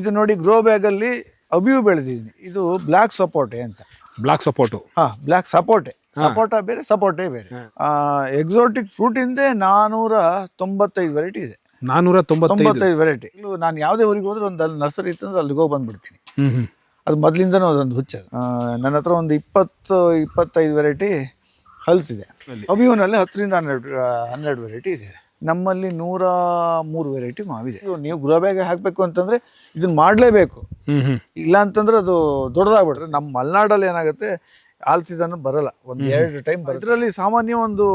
ಇದು ನೋಡಿ grow bag ಅಲ್ಲಿ ಅಬಿಯು ಬೆಳೆದಿದ್ದೀನಿ. ಇದು ಬ್ಲಾಕ್ ಸಪೋಟೆ ಅಂತ. ಬ್ಲಾಕ್ ಸಪೋಟು. ಬ್ಲಾಕ್ ಸಪೋಟೆ. ಸಪೋಟ ಬೇರೆ, ಸಪೋಟೆ ಬೇರೆ. ಎಕ್ಸೋಟಿಕ್ ಫ್ರೂಟ್ ಇಂದೇ 495 ವೆರೈಟಿ ಇದೆ. 495 ವೆರೈಟಿ. ನಾನು ಯಾವುದೇ ಊರಿಗೆ ಹೋದ್ರೆ ಒಂದು ಅಲ್ಲಿ ನರ್ಸರಿ ಇತ್ತಂದ್ರೆ ಅಲ್ಲಿಗೆ ಹೋಗಿ ಬಂದ್ಬಿಡ್ತೀನಿ. ಅದು ಮೊದಲಿಂದನೂ ಅದೊಂದು ಹುಚ್ಚದು. ನನ್ನ ಹತ್ರ ಒಂದು 20-25 ವೆರೈಟಿ ಹಲ್ಸ್ ಇದೆ. ಅಬಿಯೂನಲ್ಲಿ 10ರಿಂದ 12 ವೆರೈಟಿ ಇದೆ. ನಮ್ಮಲ್ಲಿ 103 ವೆರೈಟಿ ಮಾವಿದೆ. ನೀವು ಗ್ರೋ ಬ್ಯಾಗ್ ಹಾಕಬೇಕು ಅಂತಂದ್ರೆ ಇದನ್ನ ಮಾಡಲೇಬೇಕು. ಇಲ್ಲ ಅಂತಂದ್ರೆ ಅದು ದೊಡ್ಡದಾಗ್ಬಿಟ್ರೆ. ನಮ್ಮ ಮಲೆನಾಡಲ್ಲಿ ಏನಾಗುತ್ತೆ, ಆಲ್ ಸೀಸನ್ ಬರಲ್ಲ, ಒಂದು 2 ಟೈಮ್ ಬರುತ್ತೆ. ಇದರಲ್ಲಿ ಸಾಮಾನ್ಯ ಒಂದು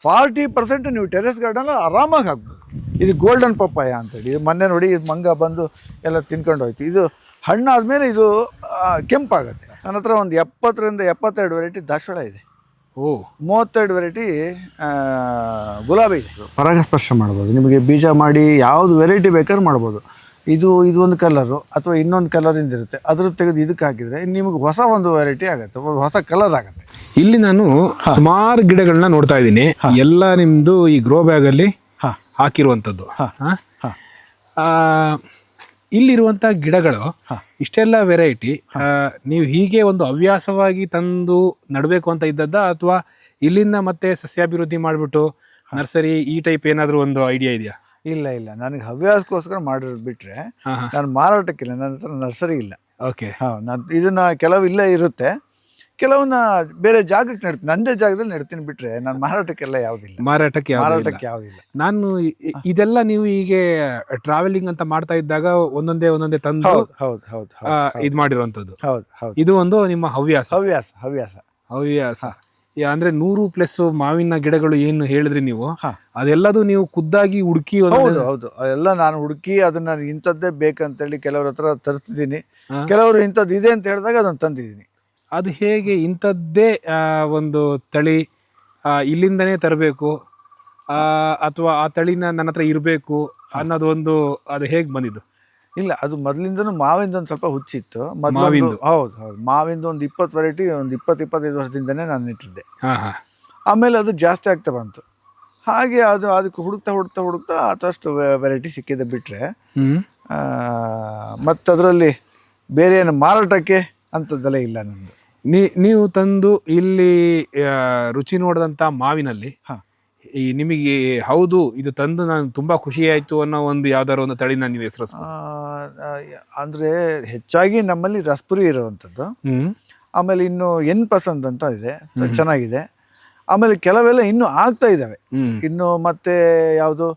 40% ನೀವು ಟೆರೆಸ್ ಗಾರ್ಡನ್ ಆರಾಮಾಗಿ ಹಾಕ್ಬೋದು. ಇದು ಗೋಲ್ಡನ್ ಪಪ್ಪಾಯ ಅಂತೇಳಿ. ಇದು ಮೊನ್ನೆ ನೋಡಿ, ಇದು ಮಂಗ ಬಂದು ಎಲ್ಲ ತಿನ್ಕೊಂಡು ಹೋಯ್ತು. ಇದು ಹಣ್ಣಾದ್ಮೇಲೆ ಇದು ಕೆಂಪಾಗುತ್ತೆ. ನನ್ನ ಹತ್ರ ಒಂದು 70ರಿಂದ 72 ವೆರೈಟಿ ದಾಸವಾಳ ಇದೆ. 32 ವೆರೈಟಿ ಗುಲಾಬಿ ಇದೆ. ಪರಾಗಸ್ಪರ್ಶ ಮಾಡ್ಬೋದು. ನಿಮಗೆ ಬೀಜ ಮಾಡಿ ಯಾವುದು ವೆರೈಟಿ ಬೇಕಾದ್ರೂ ಮಾಡ್ಬೋದು. ಇದು ಒಂದು ಕಲರು ಅಥವಾ ಇನ್ನೊಂದು ಕಲರಿಂದ ಇರುತ್ತೆ, ಅದ್ರ ತೆಗೆದು ಇದಕ್ಕೆ ಹಾಕಿದರೆ ನಿಮಗೆ ಹೊಸ ಒಂದು ವೆರೈಟಿ ಆಗುತ್ತೆ, ಹೊಸ ಕಲರ್ ಆಗುತ್ತೆ. ಇಲ್ಲಿ ನಾನು ಸುಮಾರು ಗಿಡಗಳನ್ನ ನೋಡ್ತಾ ಇದ್ದೀನಿ. ಎಲ್ಲ ನಿಮ್ದು ಈ ಗ್ರೋ ಬ್ಯಾಗ್ ಅಲ್ಲಿ ಹಾಕಿರುವಂಥದ್ದು. ಇಲ್ಲಿರುವಂಥ ಗಿಡಗಳು ಇಷ್ಟೆಲ್ಲ ವೆರೈಟಿ ನೀವು ಹೀಗೆ ಒಂದು ಹವ್ಯಾಸವಾಗಿ ತಂದು ನಡಬೇಕು ಅಂತ ಇದ್ದದ್ದ, ಅಥವಾ ಇಲ್ಲಿಂದ ಮತ್ತೆ ಸಸ್ಯಾಭಿವೃದ್ಧಿ ಮಾಡಿಬಿಟ್ಟು ನರ್ಸರಿ ಈ ಟೈಪ್ ಏನಾದರೂ ಒಂದು ಐಡಿಯಾ ಇದೆಯಾ? ಇಲ್ಲ, ನನಗೆ ಹವ್ಯಾಸಕ್ಕೋಸ್ಕರ ಮಾಡಿರೋದು ಬಿಟ್ರೆ ನಾನು ಮಾರಾಟಕ್ಕಿಲ್ಲ. ನನ್ನ ಹತ್ರ ನರ್ಸರಿ ಇಲ್ಲ. ಓಕೆ. ನಾನು ಇದನ್ನ ಕೆಲವು ಇಲ್ಲೇ ಇರುತ್ತೆ, ಕೆಲವನ್ನ ಬೇರೆ ಜಾಗಕ್ಕೆ ನೆಡ್ತೀನಿ, ನಂದೇ ಜಾಗದಲ್ಲಿ ನೆಡ್ತೀನಿ ಬಿಟ್ರೆ ನಾನು ಮಾರಾಟಕ್ಕೆಲ್ಲ ಯಾವುದಿಲ್ಲ. ಮಾರಾಟಕ್ಕೆ ಯಾವುದಿಲ್ಲ. ನಾನು ಇದೆಲ್ಲ ನೀವು ಹೀಗೆ ಟ್ರಾವೆಲಿಂಗ್ ಅಂತ ಮಾಡ್ತಾ ಇದ್ದಾಗ ಒಂದೊಂದೇ ತಂದು ಇದು ಮಾಡಿರುವಂತದ್ದು. ಇದು ಒಂದು ನಿಮ್ಮ ಹವ್ಯಾಸ. ಅಂದ್ರೆ 100+ ಮಾವಿನ ಗಿಡಗಳು ಏನು ಹೇಳಿದ್ರಿ ನೀವು, ಅದೆಲ್ಲದು ನೀವು ಖುದ್ದಾಗಿ ಹುಡುಕಿ? ಹೌದು, ಎಲ್ಲ ನಾನು ಹುಡುಕಿ ಅದನ್ನ ಇಂಥದ್ದೇ ಬೇಕಂತೇಳಿ ಕೆಲವ್ರ ಹತ್ರ ತರ್ತಿದ್ದೀನಿ. ಕೆಲವರು ಇಂಥದ್ದು ಇದೆ ಅಂತ ಹೇಳಿದಾಗ ಅದನ್ನು ತಂದಿದ್ದೀನಿ. ಅದು ಹೇಗೆ ಇಂಥದ್ದೇ ಒಂದು ತಳಿ ಇಲ್ಲಿಂದನೇ ತರಬೇಕು, ಅಥವಾ ಆ ತಳಿನ ನನ್ನ ಹತ್ರ ಇರಬೇಕು ಅನ್ನೋದು ಒಂದು, ಅದು ಹೇಗೆ ಬಂದಿದ್ದು? ಇಲ್ಲ, ಅದು ಮೊದಲಿಂದನೂ ಮಾವಿಂದ ಒಂದು ಸ್ವಲ್ಪ ಹುಚ್ಚಿತ್ತು. ಹೌದು, ಮಾವಿಂದ ಒಂದು 20 ವೆರೈಟಿ ಒಂದು 20-25 ವರ್ಷದಿಂದನೇ ನಾನು ಇಟ್ಟಿದ್ದೆ. ಆಮೇಲೆ ಅದು ಜಾಸ್ತಿ ಆಗ್ತಾ ಬಂತು. ಹಾಗೆ ಅದಕ್ಕೆ ಹುಡುಕ್ತಾ ಆದಷ್ಟು ವೆರೈಟಿ ಸಿಕ್ಕಿದೆ ಬಿಟ್ರೆ ಮತ್ತು ಅದರಲ್ಲಿ ಬೇರೆ ಏನು ಮಾರಾಟಕ್ಕೆ ಅಂಥದ್ದೆಲ್ಲ ಇಲ್ಲ ನಮ್ಮದು. ನೀವು ತಂದು ಇಲ್ಲಿ ರುಚಿ ನೋಡಿದಂಥ ಮಾವಿನಲ್ಲಿ ಈ ನಿಮಗೆ ಹೌದು ಇದು ತಂದು ನಾನು ತುಂಬಾ ಖುಷಿ ಆಯ್ತು ಅನ್ನೋ ಒಂದು ಯಾವ್ದಾರು ಒಂದು ತಳಿನ ನೀವು ಹೆಸರು? ಅಂದ್ರೆ ಹೆಚ್ಚಾಗಿ ನಮ್ಮಲ್ಲಿ ರಸ್ಪುರಿ ಇರುವಂಥದ್ದು. ಆಮೇಲೆ ಇನ್ನು ಎನ್ ಪಸಂದ್ ಅಂತ ಇದೆ, ಚೆನ್ನಾಗಿದೆ. ಆಮೇಲೆ ಕೆಲವೆಲ್ಲ ಇನ್ನು ಆಗ್ತಾ ಇದ್ದಾವೆ. ಇನ್ನು ಮತ್ತೆ ಯಾವುದು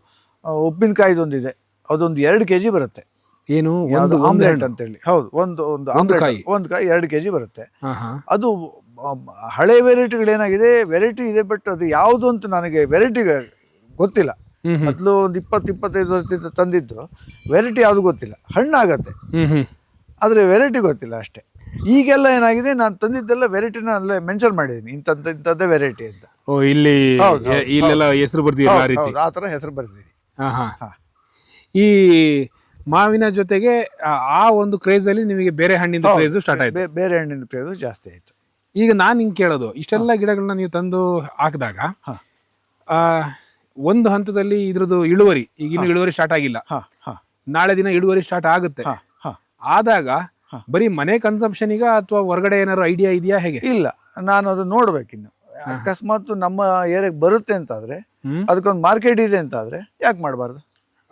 ಉಪ್ಪಿನಕಾಯಿದೊಂದಿದೆ, ಅದೊಂದು 2 kg ಬರುತ್ತೆ. ಏನು ಆಮ್ಲೆಟ್ ಅಂತೇಳಿ. ಹೌದು, ಒಂದು ಕಾಯಿ 2 kg ಬರುತ್ತೆ. ಅದು ಹಳೆ ವೆರೈಟಿಗಳು ಏನಾಗಿದೆ, ವೆರೈಟಿ ಇದೆ ಬಟ್ ಅದು ಯಾವುದು ಅಂತ ನನಗೆ ವೆರೈಟಿ ಗೊತ್ತಿಲ್ಲ. ಮೊದಲು ಒಂದು 20-25 ವರ್ಷದಿಂದ ತಂದಿದ್ದು ವೆರೈಟಿ ಯಾವುದು ಗೊತ್ತಿಲ್ಲ. ಹಣ್ಣಾಗತ್ತೆ ಆದರೆ ವೆರೈಟಿ ಗೊತ್ತಿಲ್ಲ ಅಷ್ಟೇ. ಈಗೆಲ್ಲ ಏನಾಗಿದೆ, ನಾನು ತಂದಿದ್ದೆಲ್ಲ ವೆರೈಟಿನ ಅಲ್ಲೇ ಮೆನ್ಷನ್ ಮಾಡಿದ್ದೀನಿ, ಇಂಥದ್ದೇ ವೆರೈಟಿ ಅಂತ. ಇಲ್ಲೆಲ್ಲ ಹೆಸರು ಬರ್ತೀವಿ, ಆ ಥರ ಹೆಸರು ಬರ್ತೀನಿ. ಈ ಮಾವಿನ ಜೊತೆಗೆ ಆ ಒಂದು ಕ್ರೇಜ್ ಅಲ್ಲಿ ನಿಮಗೆ ಬೇರೆ ಹಣ್ಣಿನ ಕ್ರೇಜ್ ಸ್ಟಾರ್ಟ್ ಆಯ್ತು? ಬೇರೆ ಹಣ್ಣಿನ ಕ್ರೇಜ್ ಜಾಸ್ತಿ ಆಯ್ತು. ಈಗ ನಾನು ಹಿಂಗೆ ಕೇಳೋದು, ಇಷ್ಟೆಲ್ಲ ಗಿಡಗಳನ್ನ ನೀವು ತಂದು ಹಾಕಿದಾಗ ಒಂದು ಹಂತದಲ್ಲಿ ಇದ್ರದ್ದು ಇಳುವರಿ, ಈಗಿನ ಇಳುವರಿ ಸ್ಟಾರ್ಟ್ ಆಗಿಲ್ಲ, ನಾಳೆ ದಿನ ಇಳುವರಿ ಸ್ಟಾರ್ಟ್ ಆಗುತ್ತೆ. ಆದಾಗ ಬರೀ ಮನೆ ಕನ್ಸಂಪ್ಷನ್ಗ ಅಥವಾ ಹೊರಗಡೆ ಏನಾದ್ರು ಐಡಿಯಾ ಇದೆಯಾ, ಹೇಗೆ? ಇಲ್ಲ, ನಾನು ಅದು ನೋಡ್ಬೇಕಿನ್ನು. ಅಕಸ್ಮಾತ್ ನಮ್ಮ ಏರಿಯಾಗೆ ಬರುತ್ತೆ ಅಂತಾದ್ರೆ, ಅದಕ್ಕೊಂದು ಮಾರ್ಕೆಟ್ ಇದೆ ಅಂತಾದ್ರೆ ಯಾಕೆ ಮಾಡಬಾರ್ದು?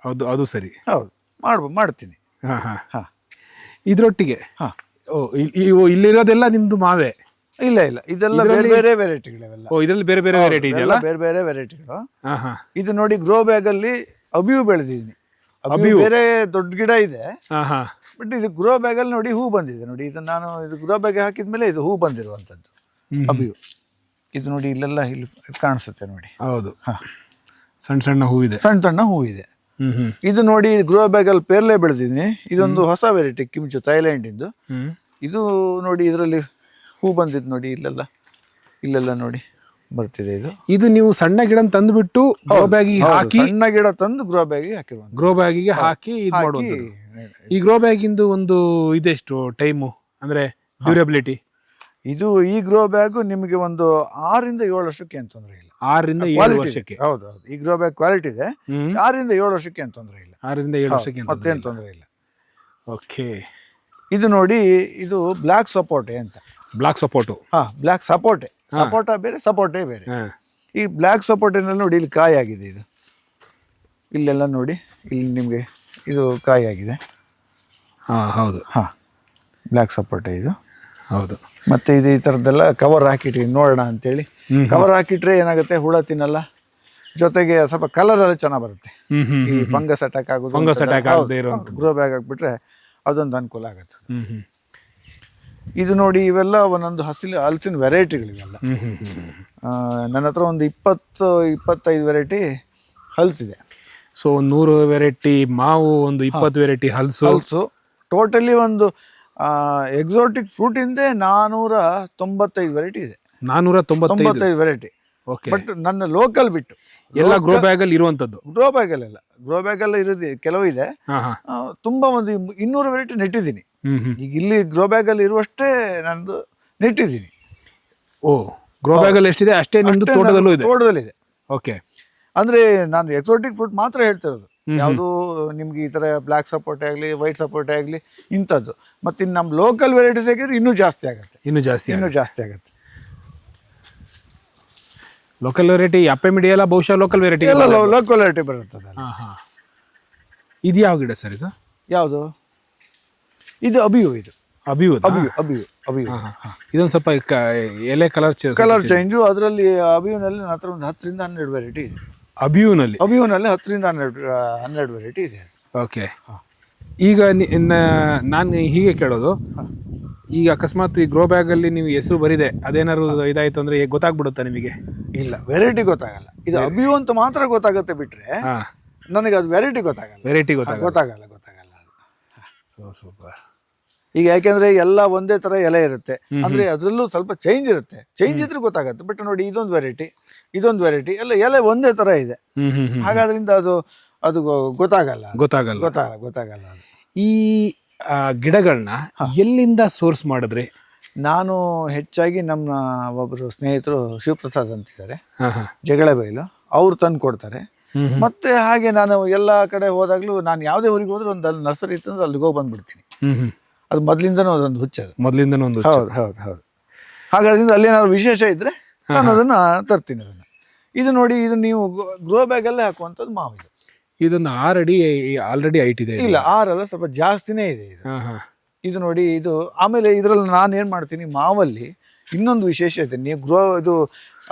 ಹೌದು, ಅದು ಸರಿ. ಹೌದು, ಮಾಡ್ತೀನಿ. ಇದ್ರೊಟ್ಟಿಗೆ ಇಲ್ಲಿರೋದೆಲ್ಲ ನಿಮ್ದು ಮಾವೇ? ಇಲ್ಲ, ಇದೆಲ್ಲ ಬೇರೆ ವೆರೈಟಿಗಳಿವೆಲ್ಲ. ಇದರಲ್ಲಿ ಬೇರೆ ವೆರೈಟಿ ಇದೆಯಲ್ಲ? ಬೇರೆ ವೆರೈಟಿಗಳು. ಇದು ನೋಡಿ ಗ್ರೋ ಬ್ಯಾಗ್ ಅಲ್ಲಿ ಅಬಿಯು ಬೆಳೆದಿದ್ದೀನಿ. ಅಬಿಯು ಬೇರೆ ದೊಡ್ಡ ಗಿಡ ಇದೆ, ಬಟ್ ಇದು ಗ್ರೋ ಬ್ಯಾಗ್ ಅಲ್ಲಿ ನೋಡಿ ಹೂ ಬಂದಿದೆ. ನೋಡಿ, ಇದು ಗ್ರೋ ಬ್ಯಾಗ್ ಹಾಕಿದ್ಮೇಲೆ ಇದು ಹೂ ಬಂದಿರುವಂತದ್ದು ಅಬಿಯು. ಇದು ನೋಡಿ, ಇಲ್ಲೆಲ್ಲ ಇಲ್ಲಿ ಕಾಣಿಸುತ್ತೆ ನೋಡಿ. ಹೌದು, ಸಣ್ಣ ಹೂ ಇದೆ. ಇದು ನೋಡಿ, ಗ್ರೋ ಬ್ಯಾಗ್ ಅಲ್ಲಿ ಪೇರ್ಲೆ ಬೆಳೆದಿದ್ದೀನಿ. ಇದೊಂದು ಹೊಸ ವೆರೈಟಿ, ಕಿಮ್ಚು, ಥೈಲ್ಯಾಂಡ್ ಇಂದು. ಇದು ನೋಡಿ, ಇದರಲ್ಲಿ ಹೂ ಬಂದಿದ್ದು ನೋಡಿ, ಇಲ್ಲೆಲ್ಲ ನೋಡಿ ಬರ್ತಿದೆ. ಇದು ನೀವು ಸಣ್ಣ ಗಿಡ ತಂದುಬಿಟ್ಟು ಗ್ರೋ ಬ್ಯಾಗಿಗೆ ಹಾಕಿ, ಸಣ್ಣ ಗಿಡ ತಂದು ಗ್ರೋ ಬ್ಯಾಗಿಗೆ ಹಾಕಿರುವ, ಗ್ರೋ ಬ್ಯಾಗಿಗೆ ಹಾಕಿ ಇದು ಮಾಡುವಂಥದ್ದು. ಈ ಗ್ರೋ ಬ್ಯಾಗಿಂದು ಒಂದು ಇದೆಷ್ಟು ಟೈಮು, ಅಂದ್ರೆ ಡ್ಯೂರಬಿಲಿಟಿ? ಈ ಗ್ರೋ ಬ್ಯಾಗ್ ನಿಮಗೆ ಒಂದು 6ರಿಂದ 7 ವರ್ಷಕ್ಕೆ ಏನು ತೊಂದರೆ ಇಲ್ಲ. 6ರಿಂದ 7 ವರ್ಷಕ್ಕೆ? ಹೌದು, ಈ ಗ್ರೋ ಬ್ಯಾಗ್ ಕ್ವಾಲಿಟಿ ಇದೆ. 6ರಿಂದ 7 ವರ್ಷಕ್ಕೆ ಏನು ತೊಂದರೆ ಇಲ್ಲ. 6ರಿಂದ 7 ವರ್ಷಕ್ಕೆ ಮತ್ತೇನು ತೊಂದರೆ ಇಲ್ಲ. ಓಕೆ. ಇದು ನೋಡಿ, ಇದು ಬ್ಲ್ಯಾಕ್ ಸಪೋಟೆ ಅಂತ. ಬ್ಲಾಕ್ ಸಪೋಟು. ಬ್ಲ್ಯಾಕ್ ಸಪೋಟೆ. ಸಪೋಟ ಬೇರೆ, ಸಪೋಟೆ ಬೇರೆ. ಈ ಬ್ಲ್ಯಾಕ್ ಸಪೋಟೆನಲ್ಲಿ ನೋಡಿ, ಇಲ್ಲಿ ಕಾಯಿ ಆಗಿದೆ. ಇದು ಇಲ್ಲೆಲ್ಲ ನೋಡಿ, ಇಲ್ಲಿ ನಿಮಗೆ ಇದು ಕಾಯಿ ಆಗಿದೆ. ಹೌದು. ಬ್ಲ್ಯಾಕ್ ಸಪೋಟೆ ಇದು. ಹೌದು. ಮತ್ತೆ ಇದು ಈ ಥರದ್ದೆಲ್ಲ ಕವರ್ ಹಾಕಿಟ್ರಿ ನೋಡೋಣ ಅಂತೇಳಿ. ಕವರ್ ಹಾಕಿಟ್ರೆ ಏನಾಗುತ್ತೆ, ಹುಳ ತಿನ್ನಲ್ಲ, ಜೊತೆಗೆ ಸ್ವಲ್ಪ ಕಲರ್ ಎಲ್ಲ ಚೆನ್ನಾಗಿ ಬರುತ್ತೆ. ಈ ಫಂಗಸ್ ಅಟ್ಯಾಕ್ ಆಗೋದು, ಗ್ರೋ ಬ್ಯಾಗ್ ಹಾಕ್ಬಿಟ್ರೆ ಅದೊಂದು ಅನುಕೂಲ ಆಗುತ್ತೆ. ಇದು ನೋಡಿ, ಇವೆಲ್ಲ ಒಂದೊಂದು ಹಲಸಿನ ವೆರೈಟಿಗಳಿವೆಲ್ಲ. ನನ್ನ ಹತ್ರ ಒಂದು 20-25 ವೆರೈಟಿ ಹಲಸಿದೆ. ಸೊ 100 ವೆರೈಟಿ ಮಾವು, ಒಂದು 20 ವೆರೈಟಿ ಹಲಸು. ಟೋಟಲಿ ಒಂದು ಎಕ್ಸಾಟಿಕ್ ಫ್ರೂಟ್ ಇಂದ 495 ವೆರೈಟಿ ಇದೆ. 495 ವೆರೈಟಿ. ಬಟ್ ನನ್ನ ಲೋಕಲ್ ಬಿಟ್ಟು ಎಲ್ಲ ಗ್ರೋ ಬ್ಯಾಗ್ ಅಲ್ಲಿ ಇರುವಂತದ್ದು. ಗ್ರೋ ಬ್ಯಾಗ್ ಅಲ್ಲಿ ಇರೋದು ಕೆಲವು ಇದೆ. ತುಂಬಾ ಒಂದು 200 ವೆರೈಟಿ ನೆಟ್ಟಿದ್ದೀನಿ. ಈಗ ಇಲ್ಲಿ ಗ್ರೋ ಬ್ಯಾಗ್ ಅಲ್ಲಿ ಇರುವಷ್ಟೇ ನಂದು ನೆಟ್ಟಿದ್ದೀನಿ. ಗ್ರೋ ಬ್ಯಾಗ್ ಅಲ್ಲಿ ಎಷ್ಟಿದೆ ಅಷ್ಟೇ ನಿಮ್ದು ತೋಟದಲ್ಲಿದೆ. ಓಕೆ. ಅಂದ್ರೆ ನಾನು ಎಕ್ಸಾಟಿಕ್ ಫ್ರೂಟ್ ಮಾತ್ರ ಹೇಳ್ತಿರೋದು. ಯಾವುದು ನಿಮ್ಗೆ ಈ ತರ ಬ್ಲ್ಯಾಕ್ ಸಪೋಟೆ ಆಗಲಿ, ವೈಟ್ ಸಪೋಟೆ ಆಗಲಿ, ಇಂಥದ್ದು. ಮತ್ತೆ ಇನ್ನು ನಮ್ಮ ಲೋಕಲ್ ವೆರೈಟೀಸ್ ಆಗಿದ್ರೆ ಇನ್ನೂ ಜಾಸ್ತಿ ಆಗುತ್ತೆ. ಇನ್ನೂ ಜಾಸ್ತಿ ಆಗುತ್ತೆ. ಲೋಕಲ್ ವೆರೈಟಿ ಅಪ್ಪೆ ಮಿಡಿ ಎಲ್ಲ ಬಹುಶಃ ಲೋಕಲ್ ವೆರೈಟಿ ಲೋಕಲ್ ವೆರೈಟಿ ಬರುತ್ತದೆ. ಇದು ಯಾವ ಗಿಡ ಸರ್? ಇದು ಯಾವುದು? ಇದು ಅಬಿಯು. ಇದು ಅಬಿಯು. ಇದೊಂದು ಸ್ವಲ್ಪ ಎಲೆ ಕಲರ್ ಚೇಂಜು. ಅದರಲ್ಲಿ ಅಬಿಯುನಲ್ಲಿ ನನ್ನ ಹತ್ರ ಒಂದು 10ರಿಂದ 12 ವೆರೈಟಿ ಇದೆ. ಅಬಿಯುನಲ್ಲಿ 10ರಿಂದ 12 ವೆರೈಟಿ ಇದೆ. ಓಕೆ. ಈಗ ನಾನು ಹೀಗೆ ಕೇಳೋದು, ಈಗ ಅಕಸ್ಮಾತ್ ಈ ಗ್ರೋ ಬ್ಯಾಗ್ ಅಲ್ಲಿ ನೀವು ಹೆಸರು ಬರಿದೆ, ಅದೇನಾದ್ರು ಇದಾಯ್ತು ಅಂದ್ರೆ ಗೊತ್ತಾಗ್ಬಿಡುತ್ತಾ ನಿಮಗೆ? ಇಲ್ಲ, ವೆರೈಟಿ ಗೊತ್ತಾಗಲ್ಲ. ಇದು ಅಬಿಯು ಅಂತ ಮಾತ್ರ ಗೊತ್ತಾಗುತ್ತೆ, ಬಿಟ್ರೆ ನನಗೆ ಅದು ವೆರೈಟಿ ಗೊತ್ತಾಗಲ್ಲ. ಸೂಪರ್. ಈಗ ಯಾಕೆಂದ್ರೆ ಎಲ್ಲ ಒಂದೇ ತರ ಎಲೆ ಇರುತ್ತೆ, ಅಂದ್ರೆ ಅದ್ರಲ್ಲೂ ಸ್ವಲ್ಪ ಚೇಂಜ್ ಇರುತ್ತೆ. ಚೇಂಜ್ ಇದ್ರೆ ಗೊತ್ತಾಗುತ್ತೆ. ಬಟ್ ನೋಡಿ, ಇದೊಂದು ವೆರೈಟಿ ಎಲ್ಲ ಎಲೆ ಒಂದೇ ತರ ಇದೆ. ಹಾಗಾದ್ರಿಂದ ಅದು ಗೊತ್ತಾಗಲ್ಲ. ಈ ಗಿಡಗಳನ್ನ ಎಲ್ಲಿಂದ ಸೋರ್ಸ್ ಮಾಡಿದ್ರಿ? ನಾನು ಹೆಚ್ಚಾಗಿ ನಮ್ಮ ಒಬ್ಬರು ಸ್ನೇಹಿತರು ಶಿವಪ್ರಸಾದ್ ಅಂತಿದ್ದಾರೆ, ಜಗಳಬೈಲು, ಅವ್ರು ತಂದು ಕೊಡ್ತಾರೆ. ಮತ್ತೆ ಹಾಗೆ ನಾನು ಎಲ್ಲ ಕಡೆ ಹೋದಾಗ್ಲೂ, ನಾನು ಯಾವುದೇ ಊರಿಗೆ ಹೋದ್ರೆ ಒಂದು ಅಲ್ಲಿ ನರ್ಸರಿ ಇತ್ತಂದ್ರೆ ಅಲ್ಲಿಗೆ ಹೋಗಿ ಬಂದ್ಬಿಡ್ತೀನಿ. ಅದು ಮೊದಲಿಂದನೂ ಅದೊಂದು ಹುಚ್ಚದು. ಹೌದು. ಹಾಗಾದ್ರಿಂದ ಅಲ್ಲಿ ಏನಾದ್ರು ವಿಶೇಷ ಇದ್ರೆ ನಾನು ಅದನ್ನ ತರ್ತೀನಿ. ಇದು ನೋಡಿ, ಇದು ನೀವು ಗ್ರೋ ಬ್ಯಾಗ್ ಅಲ್ಲೇ ಹಾಕುವಂಥದ್ದು ಮಾವು. ಇದೊಂದು 6 ಅಡಿ ಆಲ್ರೆಡಿ ಹೈಟ್ ಇದೆ. ಇಲ್ಲ, 6 ಅಲ್ಲ, ಸ್ವಲ್ಪ ಜಾಸ್ತಿನೇ ಇದೆ ಇದು ನೋಡಿ. ಇದು ಆಮೇಲೆ ಇದರಲ್ಲಿ ನಾನು ಏನು ಮಾಡ್ತೀನಿ, ಮಾವಲ್ಲಿ ಇನ್ನೊಂದು ವಿಶೇಷತೆ. ನೀವು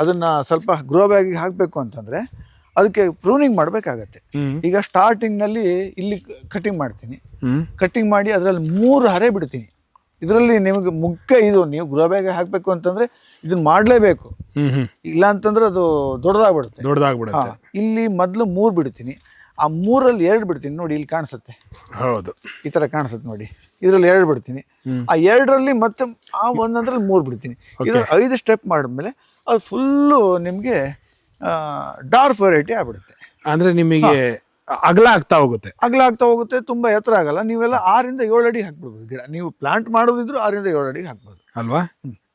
ಅದನ್ನ ಸ್ವಲ್ಪ ಗ್ರೋ ಬ್ಯಾಗಿಗೆ ಹಾಕಬೇಕು ಅಂತಂದ್ರೆ ಅದಕ್ಕೆ ಪ್ರೂನಿಂಗ್ ಮಾಡಬೇಕಾಗತ್ತೆ. ಈಗ ಸ್ಟಾರ್ಟಿಂಗ್ನಲ್ಲಿ ಇಲ್ಲಿ ಕಟಿಂಗ್ ಮಾಡ್ತೀನಿ. ಕಟಿಂಗ್ ಮಾಡಿ ಅದರಲ್ಲಿ 3 ಹರೆ ಬಿಡ್ತೀನಿ. ಇದರಲ್ಲಿ ನಿಮಗೆ ಮುಖ್ಯ ಇದು, ನೀವು ಗ್ರೋ ಬ್ಯಾಗ್ ಹಾಕಬೇಕು ಅಂತಂದ್ರೆ ಇದನ್ನ ಮಾಡಲೇಬೇಕು. ಇಲ್ಲ ಅಂತಂದ್ರೆ ಅದು ದೊಡ್ಡದಾಗ್ಬಿಡುತ್ತೆ. ಇಲ್ಲಿ ಮೊದಲು 3 ಬಿಡ್ತೀನಿ. ಆ 3ರಲ್ಲಿ 2 ಬಿಡ್ತೀನಿ. ನೋಡಿ, ಇಲ್ಲಿ ಕಾಣಿಸುತ್ತೆ. ಹೌದು, ಈ ತರ ಕಾಣಿಸುತ್ತೆ ನೋಡಿ. ಇದರಲ್ಲಿ 2 ಬಿಡ್ತೀನಿ. ಆ 2ರಲ್ಲಿ ಮತ್ತೆ ಆ 1ರಲ್ಲಿ 3 ಬಿಡ್ತೀನಿ. ಇದ್ರ 5 ಸ್ಟೆಪ್ ಮಾಡಿದ್ಮೇಲೆ ಅದು ಫುಲ್ಲು ನಿಮಗೆ ಡಾರ್ಕ್ ವೆರೈಟಿ ಆಗ್ಬಿಡುತ್ತೆ. ಅಂದ್ರೆ ನಿಮಗೆ ಅಗಲ ಆಗ್ತಾ ಹೋಗುತ್ತೆ, ತುಂಬಾ ಎತ್ತರ ಆಗಲ್ಲ. ನೀವೆಲ್ಲ 6ರಿಂದ 7 ಅಡಿ ಹಾಕ್ಬಿಡ್ಬೋದು ಗಿಡ. ನೀವು ಪ್ಲಾಂಟ್ ಮಾಡೋದಿದ್ರು 6ರಿಂದ 7 ಅಡಿಗೆ ಹಾಕ್ಬೋದು ಅಲ್ವಾ?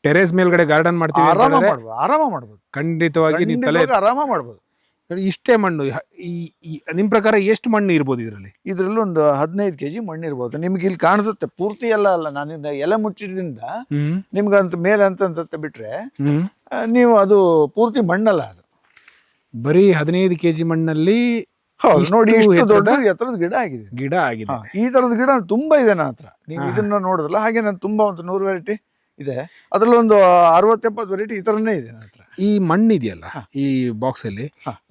ಟೆರೇಸ್ ಮೇಲ್ಗಡೆ ಗಾರ್ಡನ್ ಮಾಡ್ತೀವಿ, ಆರಾಮ ಮಾಡ್ಬೋದು. ಖಂಡಿತವಾಗಿ ಆರಾಮ ಮಾಡ್ಬೋದು. ಇಷ್ಟೇ ಮಣ್ಣು, ನಿಮ್ ಪ್ರಕಾರ ಎಷ್ಟು ಮಣ್ಣು ಇರ್ಬೋದು ಇದರಲ್ಲಿ ಒಂದು 15 kg ಮಣ್ಣು ಇರ್ಬೋದು. ನಿಮ್ಗೆ ಇಲ್ಲಿ ಕಾಣಿಸುತ್ತೆ, ಪೂರ್ತಿ ಎಲ್ಲ ಅಲ್ಲ. ನಾನು ಎಲೆ ಮುಚ್ಚಿದ್ರಿಂದ ನಿಮ್ಗಂತ ಮೇಲೆ ಅಂತ ಅನ್ಸುತ್ತೆ, ಬಿಟ್ರೆ ನೀವು ಅದು ಪೂರ್ತಿ ಮಣ್ಣಲ್ಲ. ಅದು ಬರೀ 15 kg ಮಣ್ಣಲ್ಲಿ ನೋಡಿ, ಇಷ್ಟು ದೊಡ್ಡ ಎತ್ತರದ ಗಿಡ ಆಗಿದೆ. ಈ ತರದ ಗಿಡ ತುಂಬಾ ಇದೆ ನನ್ನ ಹತ್ರ. ನೀವು ಇದನ್ನ ನೋಡಿದ್ರಲ್ಲ, ಹಾಗೆ ನಾನು ತುಂಬಾ ಒಂದು 100 ವೆರೈಟಿ ಇದೆ. ಅದ್ರಲ್ಲಿ ಒಂದು 60-70 ವೆರೈಟಿ ಈ ತರನೇ ಇದೆ ನನ್ನ ಹತ್ರ. ಈ ಮಣ್ಣು ಇದೆಯಲ್ಲ ಈ ಬಾಕ್ಸ್ ಅಲ್ಲಿ,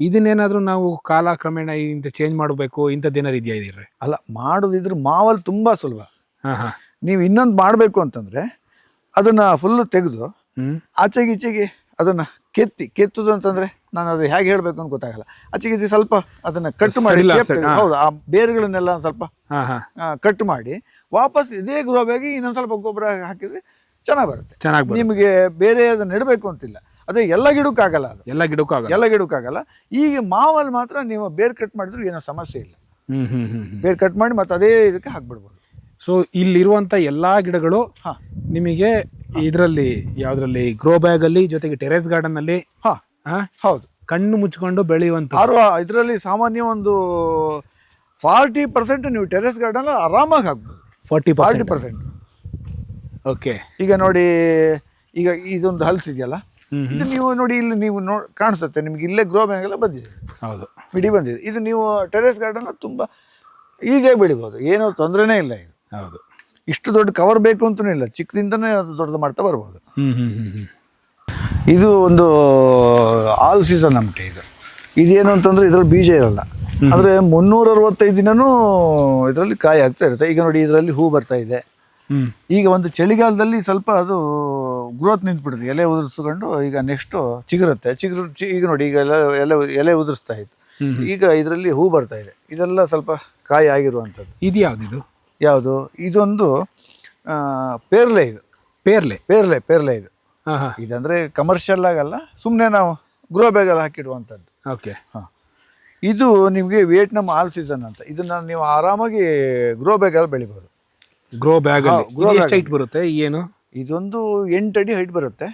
ಇದನ್ನೇನಾದ್ರೂ ನಾವು ಕಾಲಕ್ರಮೇಣ ಇಂತ ಚೇಂಜ್ ಮಾಡಬೇಕು, ಇಂಥದ್ದೇನಾದ್ರು ಇದೆಯಾ? ಅಲ್ಲ, ಮಾಡೋದಿದ್ರೆ ಮಾವಲ್ಲಿ ತುಂಬಾ ಸುಲಭ. ನೀವು ಇನ್ನೊಂದು ಮಾಡ್ಬೇಕು ಅಂತಂದ್ರೆ ಅದನ್ನ ಫುಲ್ ತೆಗೆದು ಆಚೆಗೀಚೆಗೆ ಅದನ್ನ ಕೆತ್ತುದು ಅಂತಂದ್ರೆ, ನಾನು ಅದು ಹೇಗೆ ಹೇಳ್ಬೇಕು ಅಂತ ಗೊತ್ತಾಗಲ್ಲ. ಆಚೆಗೀಚೆ ಸ್ವಲ್ಪ ಅದನ್ನ ಕಟ್ ಮಾಡಿ, ಹೌದು, ಆ ಬೇರುಗಳನ್ನೆಲ್ಲ ಸ್ವಲ್ಪ ಕಟ್ ಮಾಡಿ ವಾಪಸ್ ಇದೇ ಗ್ರೋ ಬ್ಯಾಗ್ ಇನ್ನೊಂದ್ ಸ್ವಲ್ಪ ಗೊಬ್ಬರ ಹಾಕಿದ್ರೆ ಚೆನ್ನಾಗಿ ಬರುತ್ತೆ. ನಿಮಗೆ ಬೇರೆ ಅದನ್ನ ನೆಡಬೇಕು ಅಂತಿಲ್ಲ. ಅದೇ ಎಲ್ಲ ಗಿಡಕ್ಕಾಗಲ್ಲ. ಅದು ಎಲ್ಲ ಗಿಡಕ್ಕಾಗಲ್ಲ. ಈಗ ಮಾವಲ್ಲಿ ಮಾತ್ರ ನೀವು ಬೇರ್ ಕಟ್ ಮಾಡಿದ್ರು ಏನೋ ಸಮಸ್ಯೆ ಇಲ್ಲ. ಬೇರ್ ಕಟ್ ಮಾಡಿ ಮತ್ತೆ ಅದೇ ಇದಕ್ಕೆ ಹಾಕ್ಬಿಡ್ಬೋದು. ಸೊ ಇಲ್ಲಿರುವಂತ ಎಲ್ಲಾ ಗಿಡಗಳು ನಿಮಗೆ ಇದರಲ್ಲಿ ಯಾವ್ದ್ರಲ್ಲಿ ಗ್ರೋ ಬ್ಯಾಗ್ ಅಲ್ಲಿ, ಜೊತೆಗೆ ಟೆರೇಸ್ ಗಾರ್ಡನ್ ಅಲ್ಲಿ ಹೌದು, ಕಣ್ಣು ಮುಚ್ಕೊಂಡು ಬೆಳೆಯುವಂತ. ಇದರಲ್ಲಿ ಸಾಮಾನ್ಯ ಒಂದು 40% ನೀವು ಟೆರೇಸ್ ಗಾರ್ಡನ್ ಆರಾಮಾಗಿ ಹಾಕ್ಬೋದು. 40%. 40%. ಓಕೆ. ಈಗ ನೋಡಿ, ಈಗ ಇದೊಂದು ಹಲ್ಸಿದೆಯಲ್ಲ, ಇದು ನೀವು ನೋಡಿ ಇಲ್ಲಿ ನೀವು ಕಾಣಿಸುತ್ತೆ ನಿಮ್ಗೆ, ಇಲ್ಲೇ ಗ್ರೋ ಬ್ಯಾಗ್ ಎಲ್ಲ ಬಂದಿದೆ. ಹೌದು, ಮಿಡಿ ಬಂದಿದೆ. ಇದು ನೀವು ಟೆರೇಸ್ ಗಾರ್ಡನ್ ತುಂಬ ಈಸಿಯಾಗಿ ಬೆಳಿಬೋದು, ಏನೂ ತೊಂದರೆನೇ ಇಲ್ಲ. ಇದು ಹೌದು, ಇಷ್ಟು ದೊಡ್ಡ ಕವರ್ ಬೇಕು ಅಂತಲೂ ಇಲ್ಲ, ಚಿಕ್ಕದಿಂದನೇ ಅದು ದೊಡ್ಡದು ಮಾಡ್ತಾ ಬರ್ಬೋದು. ಹ್ಮ್. ಇದು ಒಂದು ಆಲ್ ಸೀಸನ್ ನಮಗೆ. ಇದೇನು ಅಂತಂದರೆ ಇದರಲ್ಲಿ ಬೀಜ ಇರಲ್ಲ, ಅಂದರೆ 365 ದಿನವೂ ಇದರಲ್ಲಿ ಕಾಯಿ ಆಗ್ತಾ ಇರುತ್ತೆ. ಈಗ ನೋಡಿ ಇದರಲ್ಲಿ ಹೂ ಬರ್ತಾ ಇದೆ. ಈಗ ಒಂದು ಚಳಿಗಾಲದಲ್ಲಿ ಸ್ವಲ್ಪ ಅದು ಗ್ರೋತ್ ನಿಂತ್ಬಿಡುತ್ತೆ, ಎಲೆ ಉದುರಿಸ್ಕೊಂಡು ಈಗ ನೆಕ್ಸ್ಟು ಚಿಗುರುತ್ತೆ. ಈಗ ನೋಡಿ ಈಗ ಎಲೆ ಉದುರಿಸ್ತಾ ಇತ್ತು, ಈಗ ಇದರಲ್ಲಿ ಹೂ ಬರ್ತಾ ಇದೆ. ಇದೆಲ್ಲ ಸ್ವಲ್ಪ ಕಾಯಿ ಆಗಿರುವಂಥದ್ದು. ಇದು ಯಾವುದು? ಯಾವುದು? ಇದೊಂದು ಪೇರ್ಲೆ. ಇದು ಪೇರ್ಲೆ ಇದು. ಇದಂದರೆ ಕಮರ್ಷಿಯಲ್ ಆಗಲ್ಲ, ಸುಮ್ಮನೆ ನಾವು ಗ್ರೋ ಬ್ಯಾಗಲ್ಲಿ ಹಾಕಿಡುವಂಥದ್ದು. ಓಕೆ. ಹಾಂ, ಇದು ನಿಮಗೆ ವಿಯೆಟ್ನಾಂ ಆಲ್ ಸೀಸನ್ ಅಂತ. ಇದನ್ನು ನೀವು ಆರಾಮಾಗಿ ಗ್ರೋ ಬ್ಯಾಗಲ್ಲಿ ಬೆಳಿಬೋದು. ಗ್ರೋ ಬ್ಯಾಗ್ ಎಷ್ಟು ಹೈಟ್ ಬರುತ್ತೆ? ಏನು ಇದೊಂದು 8 ಅಡಿ ಹೈಟ್ ಬರುತ್ತೆ,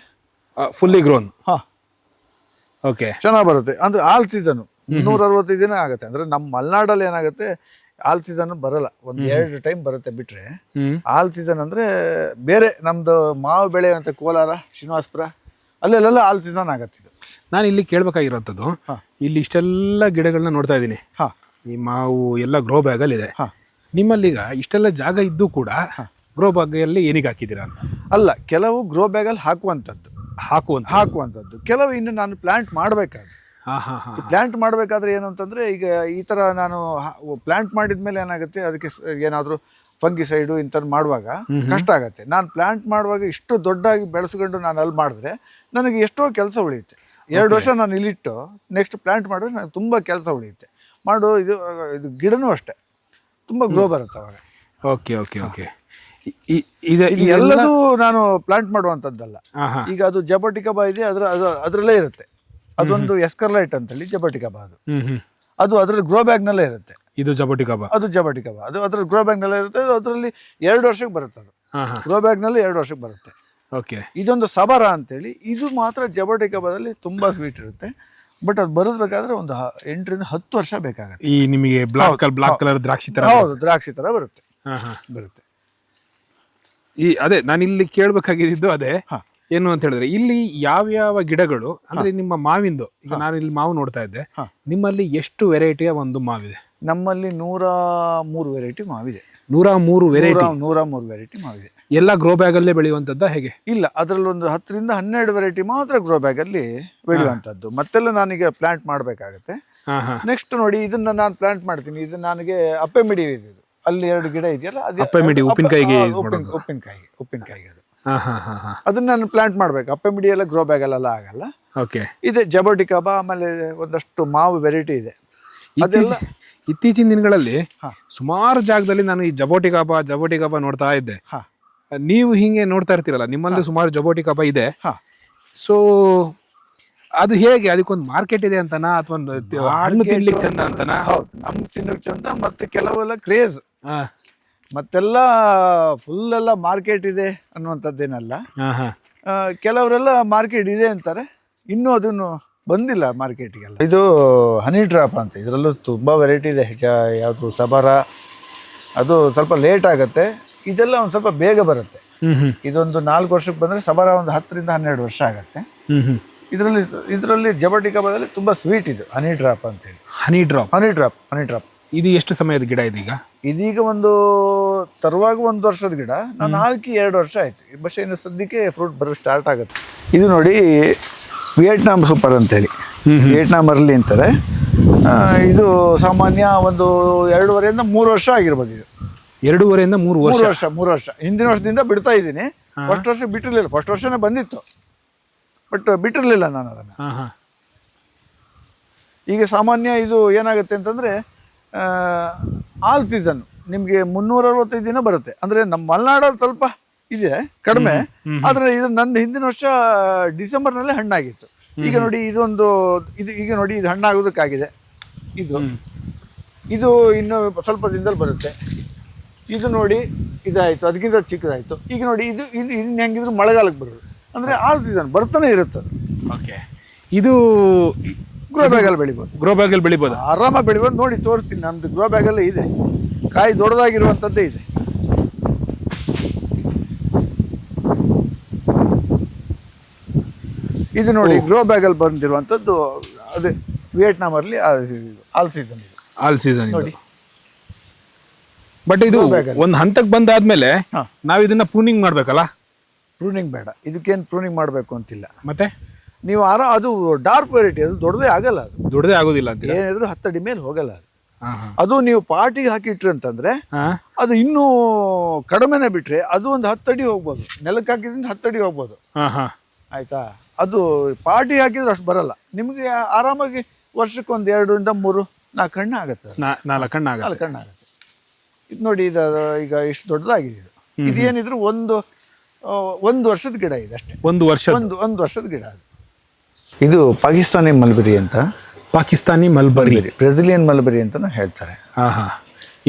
ಫುಲ್ಲಿ ಗ್ರೋನ್. ಹಾಂ, ಓಕೆ, ಚೆನ್ನಾಗಿ ಬರುತ್ತೆ. ಅಂದರೆ ಆಲ್ ಸೀಸನು 365 ದಿನ ಆಗುತ್ತೆ. ಅಂದರೆ ನಮ್ಮ ಮಲೆನಾಡಲ್ಲಿ ಏನಾಗುತ್ತೆ, ಆಲ್ ಸೀಸನ್ ಬರಲ್ಲ, ಒಂದು 2 ಟೈಮ್ ಬರುತ್ತೆ ಬಿಟ್ಟರೆ. ಆಲ್ ಸೀಸನ್ ಅಂದರೆ ಬೇರೆ ನಮ್ಮದು ಮಾವು ಬೆಳೆ ಅಂತ ಕೋಲಾರ, ಶ್ರೀನಿವಾಸಪುರ ಅಲ್ಲೆಲ್ಲ ಆಲ್ ಸೀಸನ್ ಆಗತ್ತೆ. ಇದು ನಾನು ಇಲ್ಲಿ ಕೇಳಬೇಕಾಗಿರೋಂಥದ್ದು, ಇಲ್ಲಿ ಇಷ್ಟೆಲ್ಲ ಗಿಡಗಳನ್ನ ನೋಡ್ತಾ ಇದ್ದೀನಿ. ಹಾಂ, ಈ ಮಾವು ಎಲ್ಲ ಗ್ರೋ ಬ್ಯಾಗಲ್ಲಿ ಇದೆ. ಹಾಂ, ನಿಮ್ಮಲ್ಲೀಗ ಇಷ್ಟೆಲ್ಲ ಜಾಗ ಇದ್ದು ಕೂಡ ಗ್ರೋ ಬ್ಯಾಗಲ್ಲಿ ಏನಕ್ಕೆ ಹಾಕಿದ್ದೀರಾ ಅಂತ? ಅಲ್ಲ, ಕೆಲವು ಗ್ರೋ ಬ್ಯಾಗಲ್ಲಿ ಹಾಕುವಂಥದ್ದು, ಕೆಲವು ಇನ್ನು ನಾನು ಪ್ಲಾಂಟ್ ಮಾಡಬೇಕಾದ್ರೆ. ಪ್ಲಾಂಟ್ ಮಾಡಬೇಕಾದ್ರೆ ಏನು ಅಂತಂದರೆ, ಈಗ ಈ ಥರ ನಾನು ಪ್ಲಾಂಟ್ ಮಾಡಿದ ಮೇಲೆ ಏನಾಗುತ್ತೆ, ಅದಕ್ಕೆ ಏನಾದರೂ ಫಂಗಿಸೈಡು ಇಂಥದ್ದು ಮಾಡುವಾಗ ಕಷ್ಟ ಆಗುತ್ತೆ. ನಾನು ಪ್ಲಾಂಟ್ ಮಾಡುವಾಗ ಇಷ್ಟು ದೊಡ್ಡದಾಗಿ ಬೆಳೆಸ್ಕೊಂಡು ನಾನು ಅಲ್ಲಿ ಮಾಡಿದ್ರೆ ನನಗೆ ಎಷ್ಟೋ ಕೆಲಸ ಉಳಿಯುತ್ತೆ. 2 ವರ್ಷ ನಾನು ಇಲ್ಲಿಟ್ಟು ನೆಕ್ಸ್ಟ್ ಪ್ಲಾಂಟ್ ಮಾಡಿದ್ರೆ ನನಗೆ ತುಂಬ ಕೆಲಸ ಉಳಿಯುತ್ತೆ. ಇದು ಗಿಡನೂ ಅಷ್ಟೇ ತುಂಬ ಗ್ರೋ ಬರುತ್ತೆ ಅವಾಗ. ಓಕೆ. ಎಲ್ಲದೂ ನಾನು ಪ್ಲಾಂಟ್ ಮಾಡುವಂಥದ್ದಲ್ಲ. ಈಗ ಅದು ಜಬಟಿಕಬಾ ಇದೆ, ಅದರಲ್ಲೇ ಇರುತ್ತೆ. ಅದೊಂದು ಎಸ್ಕರ್ಲೈಟ್ ಅಂತೇಳಿ ಜಬಟಿಕಬಾ, ಅದು ಅದರಲ್ಲಿ ಗ್ರೋ ಬ್ಯಾಗ್ನಲ್ಲೇ ಇರುತ್ತೆ. ಇದು ಜಬಟಿಕಬಾ, ಅದು ಅದರ ಗ್ರೋ ಬ್ಯಾಗ್ನಲ್ಲೇ ಇರುತ್ತೆ. ಅದರಲ್ಲಿ 2 ವರ್ಷಕ್ಕೆ ಬರುತ್ತೆ. ಅದು ಗ್ರೋ ಬ್ಯಾಗ್ನಲ್ಲಿ 2 ವರ್ಷಕ್ಕೆ ಬರುತ್ತೆ. ಓಕೆ. ಇದೊಂದು ಸಬರ ಅಂತೇಳಿ, ಇದು ಮಾತ್ರ ಜಬಟಿಕಬಾದಲ್ಲಿ ತುಂಬ ಸ್ವೀಟ್ ಇರುತ್ತೆ. ಬಟ್ ಅದು ಬರಬೇಕಾದ್ರೆ ಒಂದು 8 ರಿಂದ 10 ವರ್ಷ ಬೇಕಾಗುತ್ತೆ. ಈ ನಿಮಗೆ ಬ್ಲಾಕ್ ಕಲರ್ ದ್ರಾಕ್ಷಿ ತರ? ಹೌದು, ದ್ರಾಕ್ಷಿ ತರ ಬರುತ್ತೆ. ಅದೇ ನಾನು ಇಲ್ಲಿ ಕೇಳಬೇಕಾಗಿದ್ದು ಅದೇ ಏನು ಅಂತ ಹೇಳಿದ್ರೆ, ಇಲ್ಲಿ ಯಾವ ಗಿಡಗಳು ಅಂದ್ರೆ ನಿಮ್ಮ ಮಾವಿಂದು, ಈಗ ನಾನು ಇಲ್ಲಿ ಮಾವು ನೋಡ್ತಾ ಇದ್ದೆ, ನಿಮ್ಮಲ್ಲಿ ಎಷ್ಟು ವೆರೈಟಿಯ ಒಂದು ಮಾವಿದೆ? ನಮ್ಮಲ್ಲಿ 103 ವೆರೈಟಿ ಮಾವಿದೆ. 103 ವೆರೈಟಿ ಮಾವಿದೆ. ಎಲ್ಲ ಗ್ರೋ ಬ್ಯಾಗ್ ಅಲ್ಲೇ ಬೆಳೆಯುವಂತದ್ದ ಹೇಗೆ? ಇಲ್ಲ, ಅದರಲ್ಲಿ ಒಂದು 10 ರಿಂದ 12 ವೆರೈಟಿ ಮಾತ್ರ ಗ್ರೋ ಬ್ಯಾಗ್ ಅಲ್ಲಿ ಬೆಳೆಯುವಂಥದ್ದು. ಮತ್ತೆಲ್ಲ ನಾನೀಗ ಪ್ಲಾಂಟ್ ಮಾಡಬೇಕಾಗತ್ತೆ. ನೆಕ್ಸ್ಟ್ ನೋಡಿ, ಇದನ್ನ ನಾನು ಪ್ಲಾಂಟ್ ಮಾಡ್ತೀನಿ. ಇದು ನನಗೆ ಅಪ್ಪೆ ಮಿಡಿ ಇದೆ. ಅಲ್ಲಿ 2 ಗಿಡ ಇದೆಯಲ್ಲ, ಅದು ಉಪ್ಪಿನಕಾಯಿಗೆ ಅದು ಅದನ್ನ ನಾನು ಪ್ಲಾಂಟ್ ಮಾಡ್ಬೇಕು. ಅಪ್ಪೆ ಮಿಡಿ ಎಲ್ಲ ಗ್ರೋ ಬ್ಯಾಗ್ ಅಲ್ಲೆಲ್ಲ ಆಗಲ್ಲ. ಓಕೆ. ಇದೆ ಜಬಟಿಕಬಾ, ಆಮೇಲೆ ಒಂದಷ್ಟು ಮಾವು ವೆರೈಟಿ ಇದೆ. ಅದೆಲ್ಲ ಇತ್ತೀಚಿನ ದಿನಗಳಲ್ಲಿ ಸುಮಾರು ಜಾಗದಲ್ಲಿ ನಾನು ಈ ಜಬೋಟಿಕಬಾ ನೋಡ್ತಾ ಇದ್ದೆ. ನೀವು ಹಿಂಗೆ ನೋಡ್ತಾ ಇರ್ತೀರಲ್ಲ, ನಿಮ್ಮಲ್ಲಿ ಸುಮಾರು ಜಬೋಟಿಕಬಾ ಇದೆ. ಸೊ ಅದು ಹೇಗೆ? ಅದಕ್ಕೊಂದು ಮಾರ್ಕೆಟ್ ಇದೆ ಅಂತನಾ, ಅಥವಾ ಹಣ್ಣು ತಿನ್ಲಿಕ್ಕೆ ಚಂದ ಅಂತನಾ? ಹೌದು, ನಮ್ಗೆ ತಿನ್ನೋಕೆ ಚಂದ, ಮತ್ತೆ ಕೆಲವೆಲ್ಲ ಕ್ರೇಜ್, ಮತ್ತೆಲ್ಲ ಫುಲ್ ಎಲ್ಲ ಮಾರ್ಕೆಟ್ ಇದೆ ಅನ್ನುವಂಥದ್ದೇನಲ್ಲ. ಕೆಲವರೆಲ್ಲ ಮಾರ್ಕೆಟ್ ಇದೆ ಅಂತಾರೆ, ಇನ್ನೂ ಅದನ್ನು ಬಂದಿಲ್ಲ ಮಾರ್ಕೆಟಿಗೆಲ್ಲ. ಇದು ಹನಿ ಡ್ರಾಪ್ ಅಂತ, ಇದರಲ್ಲೂ ತುಂಬ ವೆರೈಟಿ ಇದೆ. ಯಾವುದು ಸಬರ, ಅದು ಸ್ವಲ್ಪ ಲೇಟ್ ಆಗುತ್ತೆ. ಇದೆಲ್ಲ ಒಂದು ಸ್ವಲ್ಪ ಬೇಗ ಬರುತ್ತೆ. ಇದೊಂದು 4 ವರ್ಷಕ್ಕೆ ಬಂದರೆ ಸಬರ ಒಂದು 10 ರಿಂದ 12 ವರ್ಷ ಆಗುತ್ತೆ. ಇದರಲ್ಲಿ ಜಬಟಿಕಬಾದಲ್ಲಿ ತುಂಬ ಸ್ವೀಟ್ ಇದು ಹನಿ ಡ್ರಾಪ್ ಅಂತೇಳಿ. ಹನಿ ಡ್ರಾಪ್ ಇದು ಎಷ್ಟು ಸಮಯದ ಗಿಡ ಇದೀಗ? ಇದೀಗ ಒಂದು ತರುವಾಗ 1 ವರ್ಷದ ಗಿಡ, ನಾನು ಹಾಕಿ 2 ವರ್ಷ ಆಯ್ತು. പക്ഷേ ಇನ್ನು ಸದ್ಯಕ್ಕೆ ಫ್ರೂಟ್ ಬರೋ ಸ್ಟಾರ್ಟ್ ಆಗುತ್ತೆ. ಇದು ನೋಡಿ ವಿಯೆಟ್ನಾಂ ಸೂಪರ್ ಅಂತೇಳಿ, ವಿಯೆಟ್ನಾಂ ಅರ್ಲಿ ಅಂತಾರೆ. ಇದು ಸಾಮಾನ್ಯ ಒಂದು 2.5 ರಿಂದ 3 ವರ್ಷ ಆಗಿರ್ಬೋದು. ಇದು 2.5 ರಿಂದ 3 ವರ್ಷ. ಹಿಂದಿನ ವರ್ಷದಿಂದ ಬಿಡ್ತಾ ಇದ್ದೀನಿ. ಫಸ್ಟ್ ವರ್ಷ ಬಿಟ್ಟಿರಲಿಲ್ಲ, ಫಸ್ಟ್ ವರ್ಷನೇ ಬಂದಿತ್ತು, ಬಟ್ ಬಿಟ್ಟಿರಲಿಲ್ಲ ನಾನು ಅದನ್ನು. ಈಗ ಸಾಮಾನ್ಯ ಇದು ಏನಾಗುತ್ತೆ ಅಂತಂದರೆ, ಆಲ್ ಸೀಸನ್ ನಿಮಗೆ 365 ದಿನ ಬರುತ್ತೆ. ಅಂದರೆ ನಮ್ಮ ಮಲೆನಾಡಲ್ಲಿ ಸ್ವಲ್ಪ ಇದೆ ಕಡಿಮೆ, ಆದರೆ ಇದು ನನ್ನ ಹಿಂದಿನ ವರ್ಷ ಡಿಸೆಂಬರ್ನಲ್ಲೇ ಹಣ್ಣಾಗಿತ್ತು. ಈಗ ನೋಡಿ ಈಗ ನೋಡಿ ಇದು ಹಣ್ಣಾಗೋದಕ್ಕಾಗಿದೆ. ಇದು ಇನ್ನು ಸ್ವಲ್ಪ ದಿನದಲ್ಲಿ ಬರುತ್ತೆ. ಇದು ನೋಡಿ ಇದಾಯಿತು, ಅದಕ್ಕಿಂತ ಚಿಕ್ಕದಾಯಿತು. ಈಗ ನೋಡಿ ಇದು ಇನ್ನು ಹೆಂಗಿದ್ರು ಮಳೆಗಾಲಕ್ಕೆ ಬರೋದು, ಅಂದರೆ ಆಲ್ ಸೀಸನ್ ಬರ್ತಾನೆ ಇರುತ್ತೆ ಅದು. ಓಕೆ. ಇದು ಗ್ರೋ ಬ್ಯಾಗಲ್ಲಿ ಬೆಳಿಬೋದು, ಆರಾಮಾಗಿ ಬೆಳಿಬೋದು. ನೋಡಿ ತೋರಿಸ್ತೀನಿ, ನಮ್ಮದು ಗ್ರೋ ಬ್ಯಾಗಲ್ಲೇ ಇದೆ. ಕಾಯಿ ದೊಡ್ಡದಾಗಿರುವಂಥದ್ದೇ ಇದೆ. ಇದು ನೋಡಿ ಗ್ರೋ ಬ್ಯಾಗಲ್ಲಿ ಬಂದಿರುವಂಥದ್ದು, ಅದೇ ವಿಯೆಟ್ನಾಮಲ್ಲಿ ಆಲ್ ಸೀಸನ್ ಇದು. ಆಲ್ ಸೀಸನ್ ನೋಡಿ. ಬಟ್ ಇದು ಒಂದು ಹಂತಕ್ಕೆ ಬಂದಾದ್ಮೇಲೆ ನಾವು ಇದನ್ನ ಪ್ರೂನಿಂಗ್ ಮಾಡ್ಬೇಕಲ್ಲ? ಪ್ರೂನಿಂಗ್ ಬೇಡ, ಇದಕ್ಕೇನು ಪ್ರೂನಿಂಗ್ ಮಾಡಬೇಕು ಅಂತಿಲ್ಲ. ಮತ್ತೆ ನೀವು ಅದು ಡಾರ್ಕ್ ವೆರೈಟಿ, ಅದು ದೊಡ್ಡದೇ ಆಗಲ್ಲ, ಅದು ದೊಡ್ಡದೇ ಆಗೋದಿಲ್ಲ ಅಂತ ಏನಿದ್ರು 10 ಅಡಿ ಮೇಲೆ ಹೋಗಲ್ಲ ಅದು. ಅದು ನೀವು ಪಾಟಿಗೆ ಹಾಕಿಟ್ರಿ ಅಂತಂದ್ರೆ ಅದು ಇನ್ನೂ ಕಡಿಮೆನೆ ಬಿಟ್ರೆ ಅದು ಒಂದು 10 ಅಡಿ ಹೋಗ್ಬೋದು, ನೆಲಕ್ಕೆ ಹಾಕಿದ್ರಿಂದ 10 ಅಡಿ ಹೋಗ್ಬೋದು. ಆಯ್ತಾ? ಅದು ಪಾಟಿಗೆ ಹಾಕಿದ್ರೆ ಅಷ್ಟು ಬರಲ್ಲ ನಿಮಗೆ. ಆರಾಮಾಗಿ ವರ್ಷಕ್ಕೆ ಒಂದು 2 ಇಂದ 3 4 ಹಣ್ಣು ಆಗುತ್ತೆ. 4 ಹಣ್ಣು ಆಗುತ್ತೆ. ಇದು ನೋಡಿ, ಇದು ಈಗ ಇಷ್ಟು ದೊಡ್ಡದಾಗಿದೆ ಇದು. ಇದೇನಿದ್ರು ಒಂದು ವರ್ಷದ ಗಿಡ ಇದೆ ಅಷ್ಟೇ. ಒಂದು ವರ್ಷದ ಗಿಡ ಅದು. ಇದು ಪಾಕಿಸ್ತಾನಿ ಮಲ್ಬರಿ ಅಂತ. ಪಾಕಿಸ್ತಾನಿ ಮಲ್ಬರಿ, ಬ್ರೆಜಿಲಿಯನ್ ಮಲ್ಬರಿ ಅಂತಾನು ಹೇಳ್ತಾರೆ.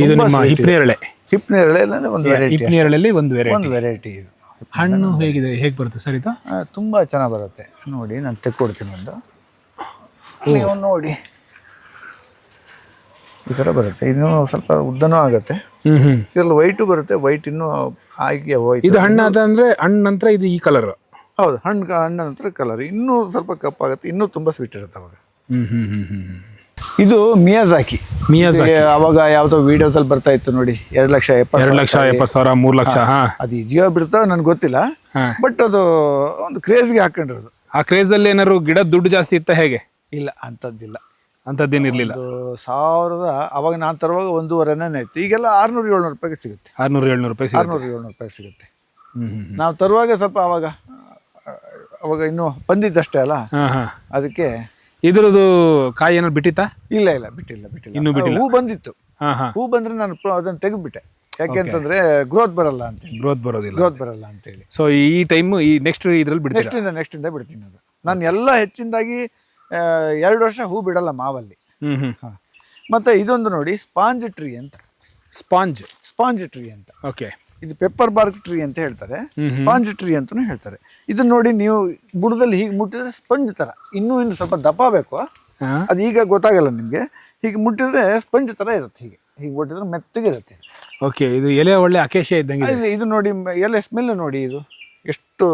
ಇದು ನಿಮ್ಮ ಹಿಪ್ನೇರಳೆ. ಹಿಪ್ನೇರಳೆ ಒಂದು ವೆರೈಟಿ. ಹಿಪ್ನೇರಳೆಯಲ್ಲಿ ಒಂದು ವೆರೈಟಿ ಇದು. ಹಣ್ಣು ಹೇಗೆ ಬರುತ್ತೆ ಸರ್ ಇದು? ತುಂಬಾ ಚೆನ್ನಾಗಿ ಬರುತ್ತೆ. ನೋಡಿ, ನಾನು ತೆಕ್ಕೊಡ್ತೀನಿ ಒಂದು. ನೀವು ನೋಡಿ, ಈ ಥರ ಬರುತ್ತೆ. ಇನ್ನೂ ಸ್ವಲ್ಪ ಉದ್ದನೂ ಆಗುತ್ತೆ. ಇದರಲ್ಲಿ ವೈಟು ಬರುತ್ತೆ. ವೈಟ್ ಇನ್ನೂ ಆಗಿ ಹೋಯ್ತು. ಇದು ಹಣ್ಣು ಅಂದ್ರೆ ಹಣ್ಣು ನಂತರ ಇದು ಈ ಕಲರ್. ಹೌದು, ಹಣ್ಣು ನಂತರ ಕಲರ್ ಇನ್ನೂ ಸ್ವಲ್ಪ ಕಪ್ಪಾಗುತ್ತೆ. ಇನ್ನೂ ತುಂಬ ಸ್ವೀಟ್ ಇರುತ್ತೆ ಅವಾಗ. ಇದು ಮಿಯಾಜಾಕಿ. ಅವಾಗ ಯಾವುದೋ ವಿಡಿಯೋದಲ್ಲಿ ಬರ್ತಾ ಇತ್ತು ನೋಡಿ, 2,70,000 3 ಲಕ್ಷ. ಅದು ಇದೆಯೋ ಬಿಡುತ್ತೋ ನನಗೆ ಗೊತ್ತಿಲ್ಲ. ಬಟ್ ಅದು ಒಂದು ಕ್ರೇಜ್ಗೆ ಹಾಕೊಂಡಿರೋದು. ಆ ಕ್ರೇಜ್ ಅಲ್ಲಿ ಏನಾದ್ರು ಗಿಡ ದುಡ್ಡು ಜಾಸ್ತಿ ಇತ್ತ ಹೇಗೆ? ಇಲ್ಲ, ಅಂಥದ್ದಿಲ್ಲ. ಅಂಥದ್ದೇನಿರ್ಲಿಲ್ಲ. 1000 ಅವಾಗ ನಾನು ತರುವಾಗ 1,500 ಇತ್ತು. ಈಗೆಲ್ಲ 600-700 ರೂಪಾಯಿಗೆ ಸಿಗುತ್ತೆ. 600-700 ರೂಪಾಯಿ 600-700 ರೂಪಾಯಿ ಸಿಗುತ್ತೆ. ನಾವು ತರುವಾಗ ಸ್ವಲ್ಪ ಅವಾಗ ಇನ್ನೂ ಬಂದಿದ್ದಷ್ಟೇ ಅಲ್ಲ, ಅದಕ್ಕೆ. ಇದ್ರದ್ದು ಕಾಯಿ ಏನಾದ್ರು ಬಿಟ್ಟಿತ್ತಾ? ಇಲ್ಲ, ಬಿಟ್ಟಿಲ್ಲ. ಇನ್ನೂ ಬಿಟ್ಟಿಲ್ಲ. ಹೂ ಬಂದಿತ್ತು. ಹೂ ಬಂದ್ರೆ ನಾನು ಅದನ್ನು ತೆಗೆದ್ಬಿಟ್ಟೆ. ಯಾಕೆಂತಂದ್ರೆ ಗ್ರೋತ್ ಬರಲ್ಲ ಅಂತ. ಗ್ರೋತ್ ಬರಲ್ಲ ಅಂತೇಳಿ. ಸೊ ಈ ಟೈಮ್ ಈ ನೆಕ್ಸ್ಟ್ ಇದ್ರಲ್ಲಿ ಬಿಡ್ತೀನಿ. ನೆಕ್ಸ್ಟ್ ಇಂದ ಬಿಡ್ತೀನಿ ಅದು. ನಾನು ಎಲ್ಲ ಹೆಚ್ಚಿನದಾಗಿ 2 ವರ್ಷ ಹೂ ಬಿಡಲ್ಲ ಮಾವಲ್ಲಿ. ಮತ್ತೆ ಇದೊಂದು ನೋಡಿ, ಸ್ಪಾಂಜ್ ಟ್ರೀ ಅಂತ. ಸ್ಪಾಂಜ್ ಟ್ರೀ ಅಂತ. ಓಕೆ. ಇದು ಪೆಪ್ಪರ್ ಬಾರ್ಕ್ ಟ್ರೀ ಅಂತ ಹೇಳ್ತಾರೆ, ಸ್ಪಾಂಜ್ ಟ್ರೀ ಅಂತಾನು ಹೇಳ್ತಾರೆ. ಇದನ್ನ ನೋಡಿ, ನೀವು ಬುಡದಲ್ಲಿ ಹೀಗೆ ಮುಟ್ಟಿದ್ರೆ ಸ್ಪಂಜ್ ತರ, ಇನ್ನೂ ಸ್ವಲ್ಪ ದಪ್ಪ ಬೇಕು. ಅದು ಈಗ ಗೊತ್ತಾಗಲ್ಲ ನಿಮ್ಗೆ. ಹೀಗೆ ಮುಟ್ಟಿದ್ರೆ ಸ್ಪಂಜ್ ತರ ಇರುತ್ತೆ. ಹೀಗೆ ಮುಟ್ಟಿದ್ರೆ ಮೆತ್ತಗೆ ಇರುತ್ತೆ. ಓಕೆ. ಇದು ಎಲೆ ಒಳ್ಳೆ ಅಕೇಶಿಯಾ ಇದ್ದಂಗೆ. ಇದು ನೋಡಿ, ಎಲೆ ಸ್ಮೆಲ್ ನೋಡಿ, ಇದು ಎಷ್ಟು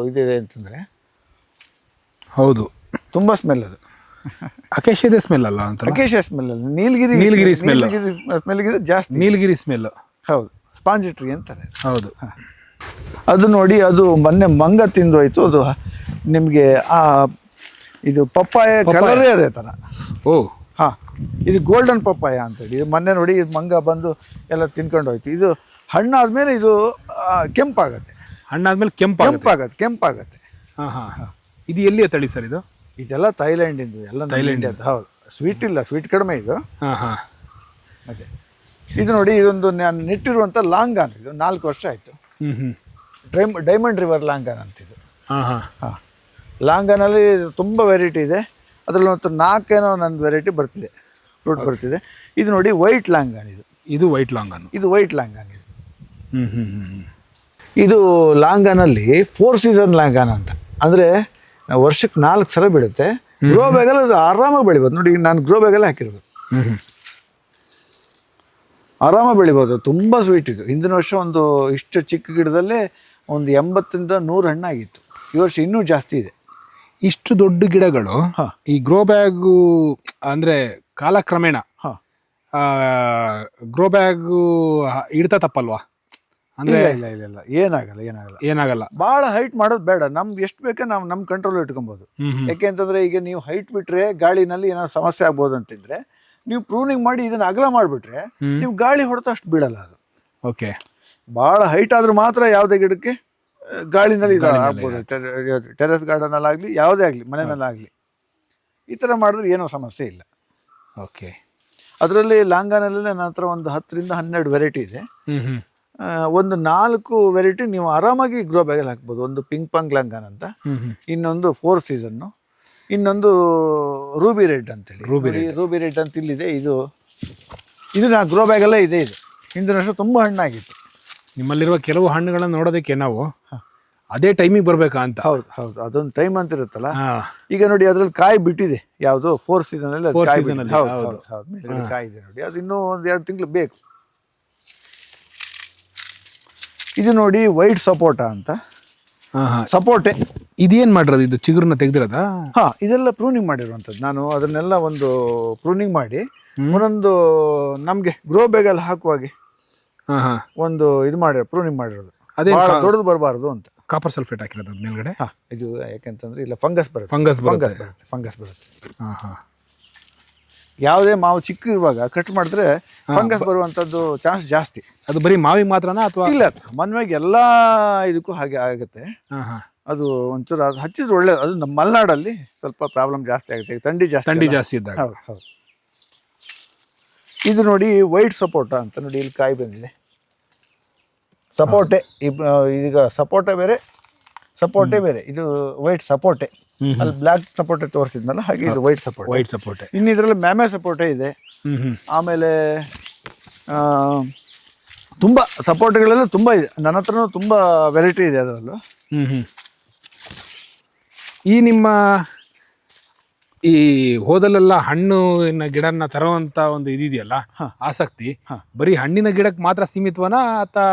ಇದಿದೆ ಅಂತಂದ್ರೆ. ಹೌದು, ತುಂಬಾ ಸ್ಮೆಲ್ ಅದು. ಅಕೇಶಿಯಾದ ಸ್ಮೆಲ್ ಅಲ್ಲ ಅಂತ. ಅಕೇಶಿಯಾ ಸ್ಮೆಲ್ ಅಲ್ಲ, ನೀಲಗಿರಿ ಸ್ಮೆಲ್ ಜಾಸ್ತಿ. ನೀಲಗಿರಿ ಸ್ಮೆಲ್. ಹೌದು, ಸ್ಪಾಂಜ್ ಟ್ರೀ ಅಂತಾರೆ. ಹೌದು. ಅದು ನೋಡಿ, ಅದು ಮೊನ್ನೆ ಮಂಗ ತಿಂದು ಹೋಯ್ತು. ಅದು ನಿಮಗೆ ಇದು ಪಪ್ಪಾಯ ಕಲರೇ ಅದೇ ಥರ. ಇದು ಗೋಲ್ಡನ್ ಪಪ್ಪಾಯ ಅಂತೇಳಿ. ಇದು ಮೊನ್ನೆ ನೋಡಿ, ಇದು ಮಂಗ ಬಂದು ಎಲ್ಲ ತಿನ್ಕೊಂಡು ಹೋಯ್ತು. ಇದು ಹಣ್ಣಾದ್ಮೇಲೆ ಇದು ಕೆಂಪಾಗತ್ತೆ. ಕೆಂಪಾಗತ್ತೆ. ಇದು ಎಲ್ಲಿಯ ತಳಿ ಸರ್ ಇದು? ಇದೆಲ್ಲ ಥೈಲ್ಯಾಂಡಿಂದು. ಎಲ್ಲ ಥೈಲ್ಯಾಂಡ್. ಹೌದು, ಸ್ವೀಟ್ ಇಲ್ಲ, ಸ್ವೀಟ್ ಕಡಿಮೆ ಇದು. ಅದೇ. ಇದು ನೋಡಿ, ಇದೊಂದು ನಾನು ನೆಟ್ಟಿರುವಂಥ ಲಾಂಗಾನ್. ಇದು 4 ವರ್ಷ ಆಯಿತು. ಡೈಮಂಡ್ ರಿವರ್ ಲಾಂಗಾನ್ ಅಂತಿದ್ದು. ಲಾಂಗಾನಲ್ಲಿ ತುಂಬ ವೆರೈಟಿ ಇದೆ. ಅದರಲ್ಲಿ ಒಂದು 4 ಏನೋ ನಂದು ವೆರೈಟಿ ಬರ್ತಿದೆ, ಫ್ರೂಟ್ ಬರ್ತಿದೆ. ಇದು ನೋಡಿ, ವೈಟ್ ಲಾಂಗಾನ್. ಇದು ವೈಟ್ ಲಾಂಗಾನ್. ಇದು ಲಾಂಗಾನಲ್ಲಿ 4 ಸೀಸನ್ ಲಾಂಗಾನ್ ಅಂತ. ಅಂದರೆ ವರ್ಷಕ್ಕೆ 4 ಸಲ ಬಿಡುತ್ತೆ. ಗ್ರೋ ಬ್ಯಾಗಲ್ಲಿ ಅದು ಆರಾಮಾಗಿ ಬೆಳಿಬೋದು. ನೋಡಿ, ನಾನು ಗ್ರೋ ಬ್ಯಾಗಲ್ಲೇ ಹಾಕಿರೋದು. ಆರಾಮಾಗಿ ಬೆಳಿಬೋದು. ತುಂಬ ಸ್ವೀಟ್ ಇದು. ಹಿಂದಿನ ವರ್ಷ ಒಂದು ಇಷ್ಟು ಚಿಕ್ಕ ಗಿಡದಲ್ಲೇ ಒಂದು 80 100 ಹಣ್ಣಾಗಿತ್ತು. ಈ ವರ್ಷ ಇನ್ನೂ ಜಾಸ್ತಿ ಇದೆ. ಇಷ್ಟು ದೊಡ್ಡ ಗಿಡಗಳು ಈ ಗ್ರೋ ಬ್ಯಾಗು ಅಂದರೆ ಕಾಲಕ್ರಮೇಣ ಗ್ರೋ ಬ್ಯಾಗು ಇಡ್ತಾ ತಪ್ಪಲ್ವಾ? ಅಂದರೆ ಇಲ್ಲ, ಏನಾಗಲ್ಲ. ಭಾಳ ಹೈಟ್ ಮಾಡೋದು ಬೇಡ. ನಮ್ದು ಎಷ್ಟು ಬೇಕೋ ನಾವು ನಮ್ಮ ಕಂಟ್ರೋಲ್ ಇಟ್ಕೊಬೋದು. ಯಾಕೆ ಅಂತಂದರೆ, ಈಗ ನೀವು ಹೈಟ್ ಬಿಟ್ಟರೆ ಗಾಳಿನಲ್ಲಿ ಏನಾದ್ರು ಸಮಸ್ಯೆ ಆಗ್ಬೋದು ಅಂತಿದ್ರೆ, ನೀವು ಪ್ರೂನಿಂಗ್ ಮಾಡಿ ಇದನ್ನ ಅಗಲ ಮಾಡಿಬಿಟ್ರೆ ನೀವು ಗಾಳಿ ಹೊಡೆತ ಅಷ್ಟು ಬೀಳಲ್ಲ ಅದು. ಓಕೆ. ಭಾಳ ಹೈಟ್ ಆದ್ರೂ ಮಾತ್ರ ಯಾವುದೇ ಗಿಡಕ್ಕೆ ಗಾಳಿನಲ್ಲಿ ಆಗ್ಬೋದು. ಟೆರೆಸ್ ಗಾರ್ಡನಲ್ಲಾಗಲಿ, ಯಾವುದೇ ಆಗಲಿ, ಮನೆಯಲ್ಲಾಗಲಿ ಈ ಥರ ಮಾಡಿದ್ರೆ ಏನೋ ಸಮಸ್ಯೆ ಇಲ್ಲ. ಓಕೆ. ಅದರಲ್ಲಿ ಲಾಂಗಾನಲ್ಲಿ ನನ್ನ ಹತ್ರ ಒಂದು 10 ರಿಂದ 12 ವೆರೈಟಿ ಇದೆ. ಒಂದು 4 ವೆರೈಟಿ ನೀವು ಆರಾಮಾಗಿ ಗ್ರೋ ಬ್ಯಾಗಲ್ಲಿ ಹಾಕ್ಬೋದು. ಒಂದು ಪಿಂಕ್ ಪಾಂಗ್ ಲಾಂಗಾನ್ ಅಂತ, ಇನ್ನೊಂದು 4 ಸೀಸನ್ನು, ಇನ್ನೊಂದು ರೂಬಿ ರೆಡ್ ಅಂತೇಳಿ. ರೂಬಿ ರೆಡ್ ಅಂತ ಇಲ್ಲಿದೆ. ಇದು ನಾ ಗ್ರೋ ಬ್ಯಾಗಲ್ಲೇ ಇದೆ. ಇದು ಹಿಂದಿನ ವರ್ಷ ತುಂಬ ಹಣ್ಣಾಗಿತ್ತು. ನಿಮ್ಮಲ್ಲಿರುವ ಕೆಲವು ಹಣ್ಣುಗಳನ್ನು ನೋಡೋದಕ್ಕೆ ನಾವು ಅದೇ ಟೈಮಿಗೆ ಬರಬೇಕಾ ಅಂತ. ಹೌದು, ಅದೊಂದು ಟೈಮ್ ಅಂತ ಇರುತ್ತಲ್ಲ. ಈಗ ನೋಡಿ, ಅದ್ರಲ್ಲಿ ಕಾಯಿ ಬಿಟ್ಟಿದೆ. ಯಾವುದು 4 ಸೀಸನಲ್ಲಿ ಕಾಯಿ ಇದೆ ನೋಡಿ. ಅದು ಇನ್ನೂ ಒಂದು 2 ತಿಂಗಳು ಬೇಕು. ಇದು ನೋಡಿ, ವೈಟ್ ಸಪೋಟ ಅಂತ. ಸಪೋಟೆ. ಇದೇನ್ ಮಾಡಿರೋದು, ಇದು ಚಿಗುರನ್ನ ತೆಗ್ದಿರೋದಾ? ಹಾ, ಇದೆಲ್ಲ ಪ್ರೂನಿಂಗ್ ಮಾಡಿರುವಂಥದ್ದು. ನಾನು ಅದನ್ನೆಲ್ಲ ಒಂದು ಪ್ರೂನಿಂಗ್ ಮಾಡಿ ಒಂದೊಂದು ನಮ್ಗೆ ಗ್ರೋ ಬ್ಯಾಗಲ್ಲಿ ಹಾಕುವಾಗೆ ಒಂದು ಇದು ಮಾಡಿರೋ ಪ್ರೂನಿಂಗ್ ಮಾಡಿರೋದು. ಅದೇ ದೊಡ್ಡದು ಬರಬಾರ್ದು ಅಂತ ಕಾಪರ್ ಸಲ್ಫೇಟ್ ಹಾಕಿರೋದು ಅದ್ ಮೇಲ್ಗಡೆ. ಇದು ಯಾಕಂತಂದ್ರೆ ಇಲ್ಲ ಫಂಗಸ್ ಬರುತ್ತೆ. ಫಂಗಸ್ ಬರುತ್ತೆ. ಯಾವುದೇ ಮಾವು ಚಿಕ್ಕ ಇರುವಾಗ ಕಟ್ ಮಾಡಿದ್ರೆ ಫಂಗಸ್ ಬರುವಂತದ್ದು ಚಾನ್ಸ್ ಜಾಸ್ತಿ. ಅದು ಬರೀ ಮಾವಿಗೆ ಮಾತ್ರನಾ ಅಥವಾ? ಇಲ್ಲ, ಮನ್ವಾಗಿ ಎಲ್ಲಾ ಇದಕ್ಕೂ ಹಾಗೆ ಆಗುತ್ತೆ. ಅದು ಒಂಚೂರು ಅದು ಹಚ್ಚಿದ್ರೆ ಒಳ್ಳೇದು. ಅದು ನಮ್ಮ ಮಲೆನಾಡಲ್ಲಿ ಸ್ವಲ್ಪ ಪ್ರಾಬ್ಲಮ್ ಜಾಸ್ತಿ ಆಗುತ್ತೆ, ಥಂಡಿ ಜಾಸ್ತಿ ಇದ್ದಾಗ. ಹೌದು ಹೌದು. ಇದು ನೋಡಿ ವೈಟ್ ಸಪೋಟ ಅಂತ ನೋಡಿ, ಇಲ್ಲಿ ಕಾಯಿ ಬಂದಿದೆ. ಸಪೋಟೆ ಈಗ ಸಪೋಟೆ ಬೇರೆ, ಇದು ವೈಟ್ ಸಪೋಟೆ. ಅಲ್ಲಿ ಬ್ಲ್ಯಾಕ್ ಸಪೋಟೆ ತೋರಿಸಿದ್ನಲ್ಲ, ಹಾಗೆ ಇದು ವೈಟ್ ಸಪೋಟೆ. ಇನ್ನು ಇದರಲ್ಲಿ ಮ್ಯಾಮೆ ಸಪೋಟೆ ಇದೆ. ಆಮೇಲೆ ತುಂಬ ಸಪೋಟೆಗಳೆಲ್ಲ ತುಂಬ ಇದೆ ನನ್ನ ಹತ್ರನೂ, ತುಂಬ ವೆರೈಟಿ ಇದೆ ಅದರಲ್ಲೂ. ಈ ನಿಮ್ಮ ಈ ಹೋದಲೆಲ್ಲ ಹಣ್ಣಿನ ಗಿಡನ ತರುವಂತ ಒಂದು ಇದೆಯಲ್ಲ ಆಸಕ್ತಿ, ಬರೀ ಹಣ್ಣಿನ ಗಿಡಕ್ಕೆ ಮಾತ್ರ ಸೀಮಿತವನ ಅಥವಾ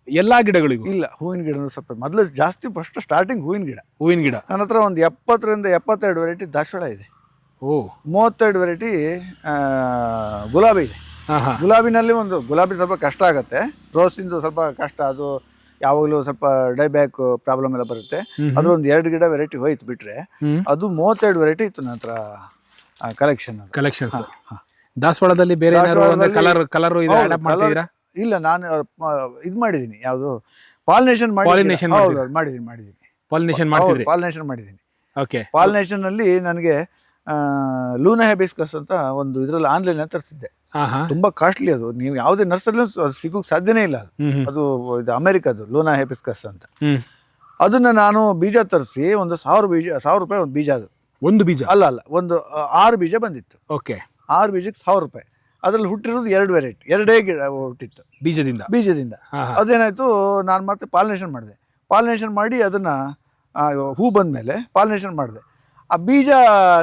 ಎಲ್ಲಾ ಗಿಡಗಳಿಗೂ? ಇಲ್ಲ, ಹೂವಿನ ಗಿಡನೂ ಸ್ವಲ್ಪ ಮೊದಲು ಜಾಸ್ತಿ. ಫಸ್ಟ್ ಸ್ಟಾರ್ಟಿಂಗ್ ಹೂವಿನ ಗಿಡ ನನ್ನ ಹತ್ರ ಒಂದು 70ರಿಂದ 72 ವೆರೈಟಿ ದಾಸವಾಳ ಇದೆ. 32 ವೆರೈಟಿ ಗುಲಾಬಿ ಇದೆ. ಗುಲಾಬಿನಲ್ಲಿ ಗುಲಾಬಿ ಸ್ವಲ್ಪ ಕಷ್ಟ ಆಗುತ್ತೆ, ರೋಸಿಂದು ಸ್ವಲ್ಪ ಕಷ್ಟ. ಅದು ಯಾವಾಗಲೂ ಸ್ವಲ್ಪ ಡೈಬ್ಯಾಕ್ ಪ್ರಾಬ್ಲಮ್ ಎಲ್ಲ ಬರುತ್ತೆ. ಅದ್ರ ಒಂದು 2 ಗಿಡ ವೆರೈಟಿ ಹೋಯ್ತು ಬಿಟ್ರೆ, ಅದು 32 ವೆರೈಟಿ ಇತ್ತು ನನ್ನ ಹತ್ರ ಕಲೆಕ್ಷನ್ಸ್. ದಾಸವಾಳದಲ್ಲಿ ಬೇರೆ ಕಲರ್ ಇಲ್ಲ, ನಾನು ಇದು ಮಾಡಿದ್ದೀನಿ. ಯಾವುದು ಪಾಲಿನೇಷನ್ ಮಾಡಿದ್ದೀನಿ. ಪಾಲಿನೇಷನ್ ಅಲ್ಲಿ ನನಗೆ ಲೂನಾ ಹೈಬಿಸ್ಕಸ್ ಅಂತ ಒಂದು ಇದ್ರಲ್ಲಿ ಆನ್ಲೈನ್ ತರಿಸಿದ್ದೆ. ತುಂಬಾ ಕಾಸ್ಟ್ಲಿ ಅದು. ನೀವು ಯಾವುದೇ ನರ್ಸರಿ ಸಿಗೋಕ್ ಸಾಧ್ಯನೇ ಇಲ್ಲ. ಅದು ಇದು ಅಮೆರಿಕದ್ದು ಲೂನಾ ಹೈಬಿಸ್ಕಸ್ ಅಂತ. ಅದನ್ನ ನಾನು ಬೀಜ ತರಿಸಿ ಒಂದು 1000 ರೂಪಾಯಿ ಒಂದು ಬೀಜ. ಅದು ಒಂದು ಬೀಜ ಅಲ್ಲ, ಒಂದು 6 ಬೀಜ ಬಂದಿತ್ತು. 6 ಬೀಜಕ್ಕೆ 1000 ರೂಪಾಯಿ. ಅದ್ರಲ್ಲಿ ಹುಟ್ಟಿರೋದು 2 ವೆರೈಟಿ, 2 ಗಿಡ ಹುಟ್ಟಿತ್ತು ಬೀಜದಿಂದ. ಅದೇನಾಯ್ತು, ನಾನು ಮತ್ತೆ ಪಾಲಿನೇಷನ್ ಮಾಡಿ ಅದನ್ನ ಹೂ ಬಂದ್ಮೇಲೆ ಪಾಲಿನೇಷನ್ ಮಾಡಿದೆ. ಆ ಬೀಜ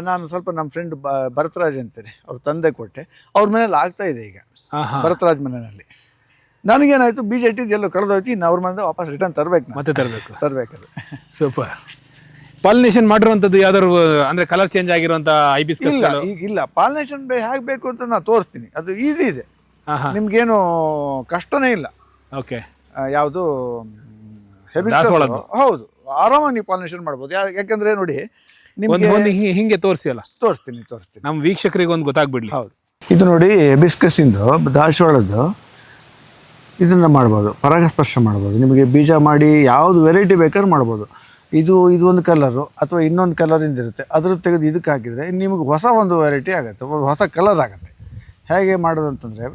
ನಾನು ಸ್ವಲ್ಪ ನಮ್ಮ ಫ್ರೆಂಡ್ ಭರತರಾಜ್ ಅಂತಾರೆ, ಅವ್ರ ತಂದೆ ಕೊಟ್ಟೆ. ಅವ್ರ ಮನೇಲಿ ಆಗ್ತಾ ಇದೆ ಈಗ, ಭರತರಾಜ್ ಮನೆಯಲ್ಲಿ. ನನಗೇನಾಯ್ತು, ಬೀಜ ಇಟ್ಟಿದ್ದು ಎಲ್ಲೋ ಕಳೆದೋಯ್ತು. ಇನ್ನು ಅವ್ರ ಮನೆ ವಾಪಸ್ ರಿಟರ್ನ್ ತರಬೇಕದು. ಸೂಪರ್. ಪಾಲಿನೇಷನ್ ಮಾಡಿರುವಂತದ್ದು ಯಾವ್ದಾದ್ರು ಅಂದ್ರೆ ಕಲರ್ ಚೇಂಜ್ ಆಗಿರುವಂತ ಹೈಬಿಸ್ಕಸ್? ಇಲ್ಲ, ಪಾಲಿನೇಷನ್ ಹೇಗೆ ಬೇಕು ಅಂತ ನಾನು ತೋರಿಸ್ತೀನಿ. ಅದು ಈಸಿ ಇದೆ, ನಿಮ್ಗೇನು ಕಷ್ಟನೇ ಇಲ್ಲ. ಯಾವುದು ಹೌದು, ಆರಾಮಾಗಿ ನೀವು ಪಾಲಿನೇಷನ್ ಮಾಡ್ಬೋದು. ಯಾಕಂದ್ರೆ ನೋಡಿ, ಹಿಂಗೆ ತೋರಿಸ್ತೀನಿ ನಮ್ಮ ವೀಕ್ಷಕರಿಗೆ ಒಂದು ಗೊತ್ತಾಗ್ಬಿಡ್ಲಿ. ಹೌದು, ಇದು ನೋಡಿ ಹಿಬಿಸ್ಕಸ್ ಇಂದು ದಾಸವಾಳದ್ದು ಇದನ್ನ ಮಾಡ್ಬೋದು, ಪರಾಗಸ್ಪರ್ಶ ಮಾಡ್ಬೋದು. ನಿಮಗೆ ಬೀಜ ಮಾಡಿ ಯಾವ್ದು ವೆರೈಟಿ ಬೇಕಾದ್ರೂ ಮಾಡ್ಬೋದು. ಇದು ಒಂದು ಕಲರು ಅಥವಾ ಇನ್ನೊಂದು ಕಲರಿಂದ ಇರುತ್ತೆ, ಅದ್ರ ತೆಗೆದು ಇದಕ್ಕೆ ಹಾಕಿದರೆ ನಿಮಗೆ ಹೊಸ ಒಂದು ವೆರೈಟಿ ಆಗುತ್ತೆ, ಹೊಸ ಕಲರ್ ಆಗುತ್ತೆ. ಹೇಗೆ ಮಾಡೋದು ಅಂತಂದರೆ,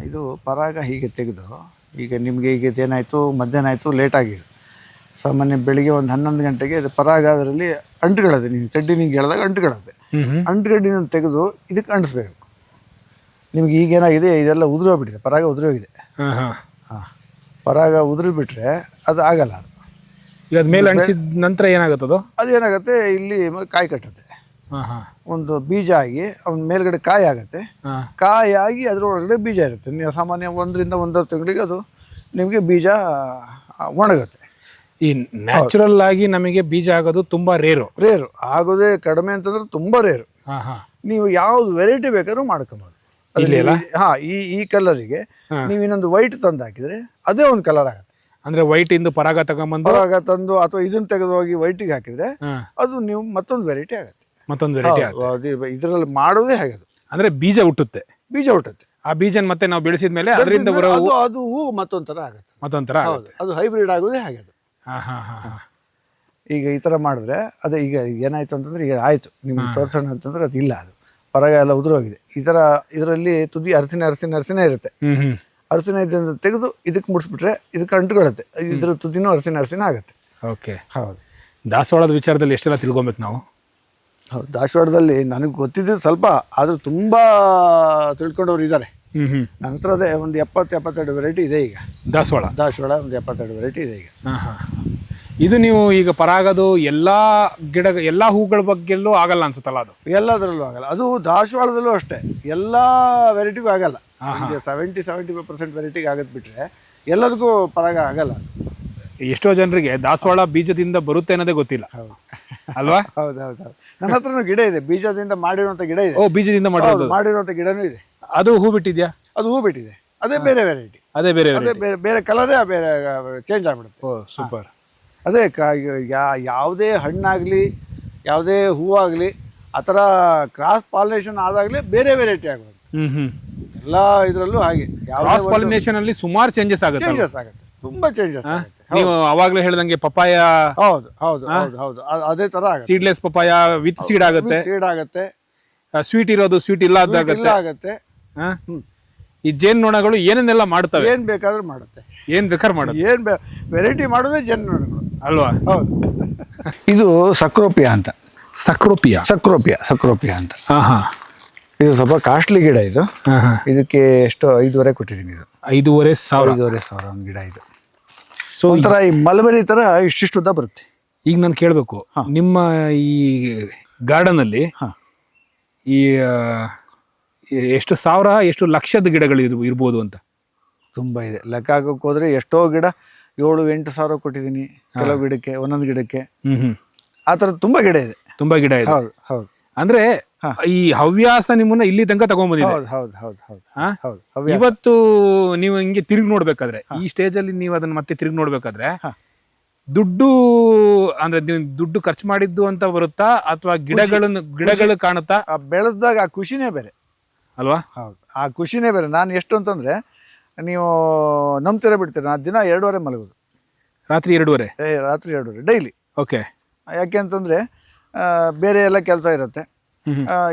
ಇದು ಪರಾಗ ಹೀಗೆ ತೆಗೆದು, ಈಗ ನಿಮಗೆ ಈಗ ಏನಾಯಿತು, ಮಧ್ಯಾಹ್ನ ಆಯಿತು, ಲೇಟಾಗಿದೆ. ಸಾಮಾನ್ಯ ಬೆಳಿಗ್ಗೆ ಒಂದು 11 ಗಂಟೆಗೆ ಇದು ಪರಾಗ ಅದರಲ್ಲಿ ಅಂಟುಗಳದೆ. ನೀವು ಚಡ್ಡಿ ನಿಂಗೆ ಹೇಳಿದಾಗ ಅಂಟುಗಳದೆ. ಅಂಟುಗಡ್ಡಿನ ತೆಗೆದು ಇದಕ್ಕೆ ಅಂಟಿಸ್ಬೇಕು. ನಿಮ್ಗೆ ಈಗೇನಾಗಿದೆ, ಇದೆಲ್ಲ ಉದುರೋಗ್ಬಿಟ್ಟಿದೆ, ಪರಾಗ ಉದುರೋಗಿದೆ. ಪರಾಗ ಉದುರಿಬಿಟ್ರೆ ಅದು ಆಗಲ್ಲ. ಈಗ ಮೇಲೆ ಅಂಟಿಸಿದ ನಂತರ ಏನಾಗುತ್ತದು? ಅದೇನಾಗುತ್ತೆ, ಇಲ್ಲಿ ಕಾಯಿ ಕಟ್ಟುತ್ತೆ. ಒಂದು ಬೀಜ ಆಗಿ ಅವನ ಮೇಲ್ಗಡೆ ಕಾಯಿ ಆಗುತ್ತೆ. ಕಾಯಿ ಆಗಿ ಅದರೊಳಗಡೆ ಬೀಜ ಇರುತ್ತೆ. ನೀವು ಸಾಮಾನ್ಯ 1 ರಿಂದ 1.5 ತಿಂಗಳಿಗೆ ಅದು ನಿಮಗೆ ಬೀಜ ಒಣಗುತ್ತೆ. ಈ ನ್ಯಾಚುರಲ್ ಆಗಿ ನಮಗೆ ಬೀಜ ಆಗೋದು ತುಂಬಾ ರೇರು ಆಗೋದೇ ಕಡಿಮೆ ಅಂತಂದ್ರೆ ತುಂಬಾ ರೇರು. ನೀವು ಯಾವ್ದು ವೆರೈಟಿ ಬೇಕಾದ್ರೂ ಮಾಡ್ಕೊಬೋದು. ಈ ಕಲರಿಗೆ ನೀವು ಇನ್ನೊಂದು ವೈಟ್ ತಂದು ಹಾಕಿದ್ರೆ ಅದೇ ಒಂದು ಕಲರ್ ಆಗುತ್ತೆ. ಅಂದ್ರೆ ವೈಟ್ ಇಂದ ಪರಾಗ ತಂದು ಅಥವಾ ಇದನ್ನ ತೆಗೆದು ಹೋಗಿ ವೈಟಿಗೆ ಹಾಕಿದ್ರೆ ಅದು ನೀವು ಮತ್ತೊಂದು ವೆರೈಟಿ ಆಗುತ್ತೆ. ಇದರಲ್ಲಿ ಮಾಡೋದೇ ಹಾಗೆ. ಅಂದ್ರೆ ಬೀಜ ಹುಟ್ಟುತ್ತೆ. ಆ ಬೀಜನ್ ಮತ್ತೆ ನಾವು ಬೆಳೆಸಿದ ಮೇಲೆ ಅದರಿಂದ ಅದು ಹೂ ಮತ್ತೊಂಥರ ಆಗುತ್ತೆ. ಅದು ಹೈಬ್ರಿಡ್ ಆಗೋದೇ ಹಾಗೆ. ಈಗ ಈ ತರ ಮಾಡಿದ್ರೆ ಅದೇ. ಈಗ ಏನಾಯ್ತು ಅಂತಂದ್ರೆ, ಈಗ ಆಯ್ತು ನಿಮ್ಗೆ ತೋರ್ಸೋಣ ಅಂತಂದ್ರೆ ಅದು ಇಲ್ಲ, ಅದು ಪರಾಗ ಎಲ್ಲ ಉದುರೋಗಿದೆ. ಇದರಲ್ಲಿ ತುದಿ ಅರಸಿನ ಇರುತ್ತೆ. ಅರಸಿನ ಇದನ್ನು ತೆಗೆದು ಇದಕ್ಕೆ ಮುಡಿಸ್ಬಿಟ್ರೆ ಇದಕ್ಕೆ ಅಂಟುಕೊಳ್ಳುತ್ತೆ. ಇದ್ರ ತುದಿನೂ ಅರಸಿನ ಆಗುತ್ತೆ. ಹೌದು. ದಾಸವಾಳದ ವಿಚಾರದಲ್ಲಿ ಎಷ್ಟೆಲ್ಲ ತಿಳ್ಕೊಬೇಕು ನಾವು. ಹೌದು, ದಾಸವಾಳದಲ್ಲಿ ನನಗೆ ಗೊತ್ತಿದ್ದು ಸ್ವಲ್ಪ, ಆದ್ರೂ ತುಂಬಾ ತಿಳ್ಕೊಂಡವ್ರು ಇದ್ದಾರೆ. ನನ್ನ ಹತ್ರ ಅದೇ ಒಂದು 70-72 ವೆರೈಟಿ ಇದೆ ಈಗ. ದಾಸವಾಳ ಒಂದು 72 ವೆರೈಟಿ ಇದೆ ಈಗ. ಇದು ನೀವು ಈಗ ಪರಾಗದು ಎಲ್ಲಾ ಹೂಗಳ ಬಗ್ಗೆಲ್ಲೂ ಆಗಲ್ಲ ಅನ್ಸುತ್ತಲ್ಲ? ಅದು ಎಲ್ಲದರಲ್ಲೂ ಆಗಲ್ಲ. ಅದು ದಾಸವಾಳದಲ್ಲೂ ಅಷ್ಟೇ, ಎಲ್ಲಾ ವೆರೈಟಿಗೂ ಆಗಲ್ಲ. 70-75% ವೆರೈಟಿಗೆ ಆಗತ್ ಬಿಟ್ರೆ ಎಲ್ಲದಕ್ಕೂ ಪರಾಗ ಆಗಲ್ಲ. ಎಷ್ಟೋ ಜನರಿಗೆ ದಾಸವಾಳ ಬೀಜದಿಂದ ಬರುತ್ತೆ ಅನ್ನೋದೇ ಗೊತ್ತಿಲ್ಲ ಹೌದು ಅಲ್ವಾ? ಹೌದು ಹೌದು ಹೌದು. ನನ್ನ ಹತ್ರನೂ ಗಿಡ ಇದೆ, ಬೀಜದಿಂದ ಮಾಡಿರುವಂಥ ಗಿಡ ಇದೆ. ಓ, ಬೀಜದಿಂದ ಮಾಡಿರೋದು. ಮಾಡಿರುವಂಥ ಗಿಡನೂ ಇದೆ. ಅದು ಹೂ ಬಿಟ್ಟಿದ್ಯಾ? ಅದು ಹೂ ಬಿಟ್ಟಿದೆ. ಅದೇ ಬೇರೆ ವೆರೈಟಿ, ಅದೇ ಬೇರೆ ಅದೇ ಬೇರೆ ಬೇರೆ ಕಲರೇ ಬೇರೆ ಚೇಂಜ್ ಆಗಿಬಿಡುತ್ತೆ. ಓ ಸೂಪರ್. ಅದೇ ಯಾವುದೇ ಹಣ್ಣಾಗಲಿ ಯಾವುದೇ ಹೂವಾಗಲಿ ಆ ಥರ ಕ್ರಾಸ್ ಪಾಲಿನೇಷನ್ ಆದಾಗಲೇ ಬೇರೆ ವೆರೈಟಿ ಆಗೋದು. ಎಲ್ಲ ಇದರಲ್ಲೂ ಹಾಗೆ ಕ್ರಾಸ್ ಪಾಲಿನೇಷನ್ ಅಲ್ಲಿ ಸುಮಾರು ಚೇಂಜಸ್ ಆಗುತ್ತೆ. ಚೇಂಜಸ್ ಆಗುತ್ತೆ, ತುಂಬಾ ಚೇಂಜಸ್ ಆಗುತ್ತೆ. ನೀವು ಅವಾಗಲೇ ಹೇಳ್ದಂಗೆ ಪಪಾಯ, ಹೌದು ಹೌದು ಹೌದು ಹೌದು, ಅದೇ ತರ ಆಗುತ್ತೆ. ಸೀಡ್ಲೆಸ್ ಪಪಾಯ ವಿತ್ ಸೀಡ್ ಆಗುತ್ತೆ, ಸೀಡ್ ಆಗುತ್ತೆ, ಸ್ವೀಟ್ ಇರೋದು ಸ್ವೀಟ್ ಇಲ್ಲ ಆಗುತ್ತೆ. ಈ ಜೇನುನೊಣಗಳು ಏನನ್ನೆಲ್ಲ ಮಾಡ್ತವೆ? ಏನ್ ಬೇಕಾದ್ರೂ ಮಾಡುತ್ತೆ, ಏನ್ ಬೇಕಾದ್ರೂ ಮಾಡುತ್ತೆ. ಏನ್ ವೆರೈಟಿ ಮಾಡೋದೇ ಜೇನುನೊಣಗಳು ಅಲ್ವಾ? ಹೌದು. ಇದು ಸಕ್ರೋಪಿಯಾ ಅಂತ. ಸಕ್ರೋಪಿಯಾ ಸಕ್ರೋಪಿಯಾ ಅಂತ. ಹಾ, ಇದು ಸ್ವಲ್ಪ ಕಾಸ್ಟ್ಲಿ ಗಿಡ. ಇದು ಇದಕ್ಕೆ ಎಷ್ಟು 5,500 ಕೊಟ್ಟಿದ್ದೀನಿ. ಇದು 5,500 ಒಂದು ಗಿಡ. ಇದು ಸೊ ಒಂಥರ ಈ ಮಲ್ಬರಿ ತರ ಇಷ್ಟಿಷ್ಟು ಉದ್ದ ಬರುತ್ತೆ. ಈಗ ನಾನು ಕೇಳಬೇಕು, ನಿಮ್ಮ ಈ ಗಾರ್ಡನ್ ಅಲ್ಲಿ ಈ ಎಷ್ಟು ಸಾವಿರ ಎಷ್ಟು ಲಕ್ಷದ ಗಿಡಗಳು ಇರ್ಬೋದು ಅಂತ? ತುಂಬಾ ಇದೆ. ಲೆಕ್ಕ ಹಾಕಕ್ಕೆ ಹೋದ್ರೆ ಎಷ್ಟೋ ಗಿಡ 7-8 ಸಾವಿರ ಕೊಟ್ಟಿದ್ದೀನಿ ಕೆಲವು ಗಿಡಕ್ಕೆ, ಒಂದೊಂದು ಗಿಡಕ್ಕೆ. ಆ ಥರ ತುಂಬಾ ಗಿಡ ಇದೆ. ತುಂಬಾ ಗಿಡ ಇದೆ. ಹೌದು ಹೌದು. ಅಂದ್ರೆ ಈ ಹವ್ಯಾಸ ನಿಮ್ಮನ್ನ ಇಲ್ಲಿ ತನಕ ತಗೊಂಡ್ಬಂದಿದೆ. ಹೌದು ಹೌದು ಹೌದು ಹೌದು ಹೌದು. ಇವತ್ತು ನೀವು ಹಿಂಗೆ ತಿರುಗಿ ನೋಡ್ಬೇಕಾದ್ರೆ, ಈ ಸ್ಟೇಜ್ ಅಲ್ಲಿ ನೀವು ಅದನ್ನ ಮತ್ತೆ ತಿರುಗಿ ನೋಡ್ಬೇಕಾದ್ರೆ ದುಡ್ಡು ಅಂದ್ರೆ ನೀವು ದುಡ್ಡು ಖರ್ಚು ಮಾಡಿದ್ದು ಅಂತ ಬರುತ್ತಾ, ಅಥವಾ ಗಿಡಗಳು ಕಾಣುತ್ತಾ? ಬೆಳೆದಾಗ ಆ ಖುಷಿನೇ ಬೇರೆ ಅಲ್ವಾ? ಹೌದು, ಆ ಖುಷಿನೇ ಬೇರೆ. ನಾನು ಎಷ್ಟು ಅಂತಂದ್ರೆ, ನೀವು ನಂಬ್ತೀರ ಬಿಡ್ತೀರ, ನಾನು ದಿನ 2:30 ಮಲಗೋದು. ರಾತ್ರಿ 2:30? ರಾತ್ರಿ 2:30 ಡೈಲಿ. ಓಕೆ. ಯಾಕೆ ಅಂತಂದ್ರೆ ಬೇರೆ ಎಲ್ಲ ಕೆಲಸ ಇರುತ್ತೆ.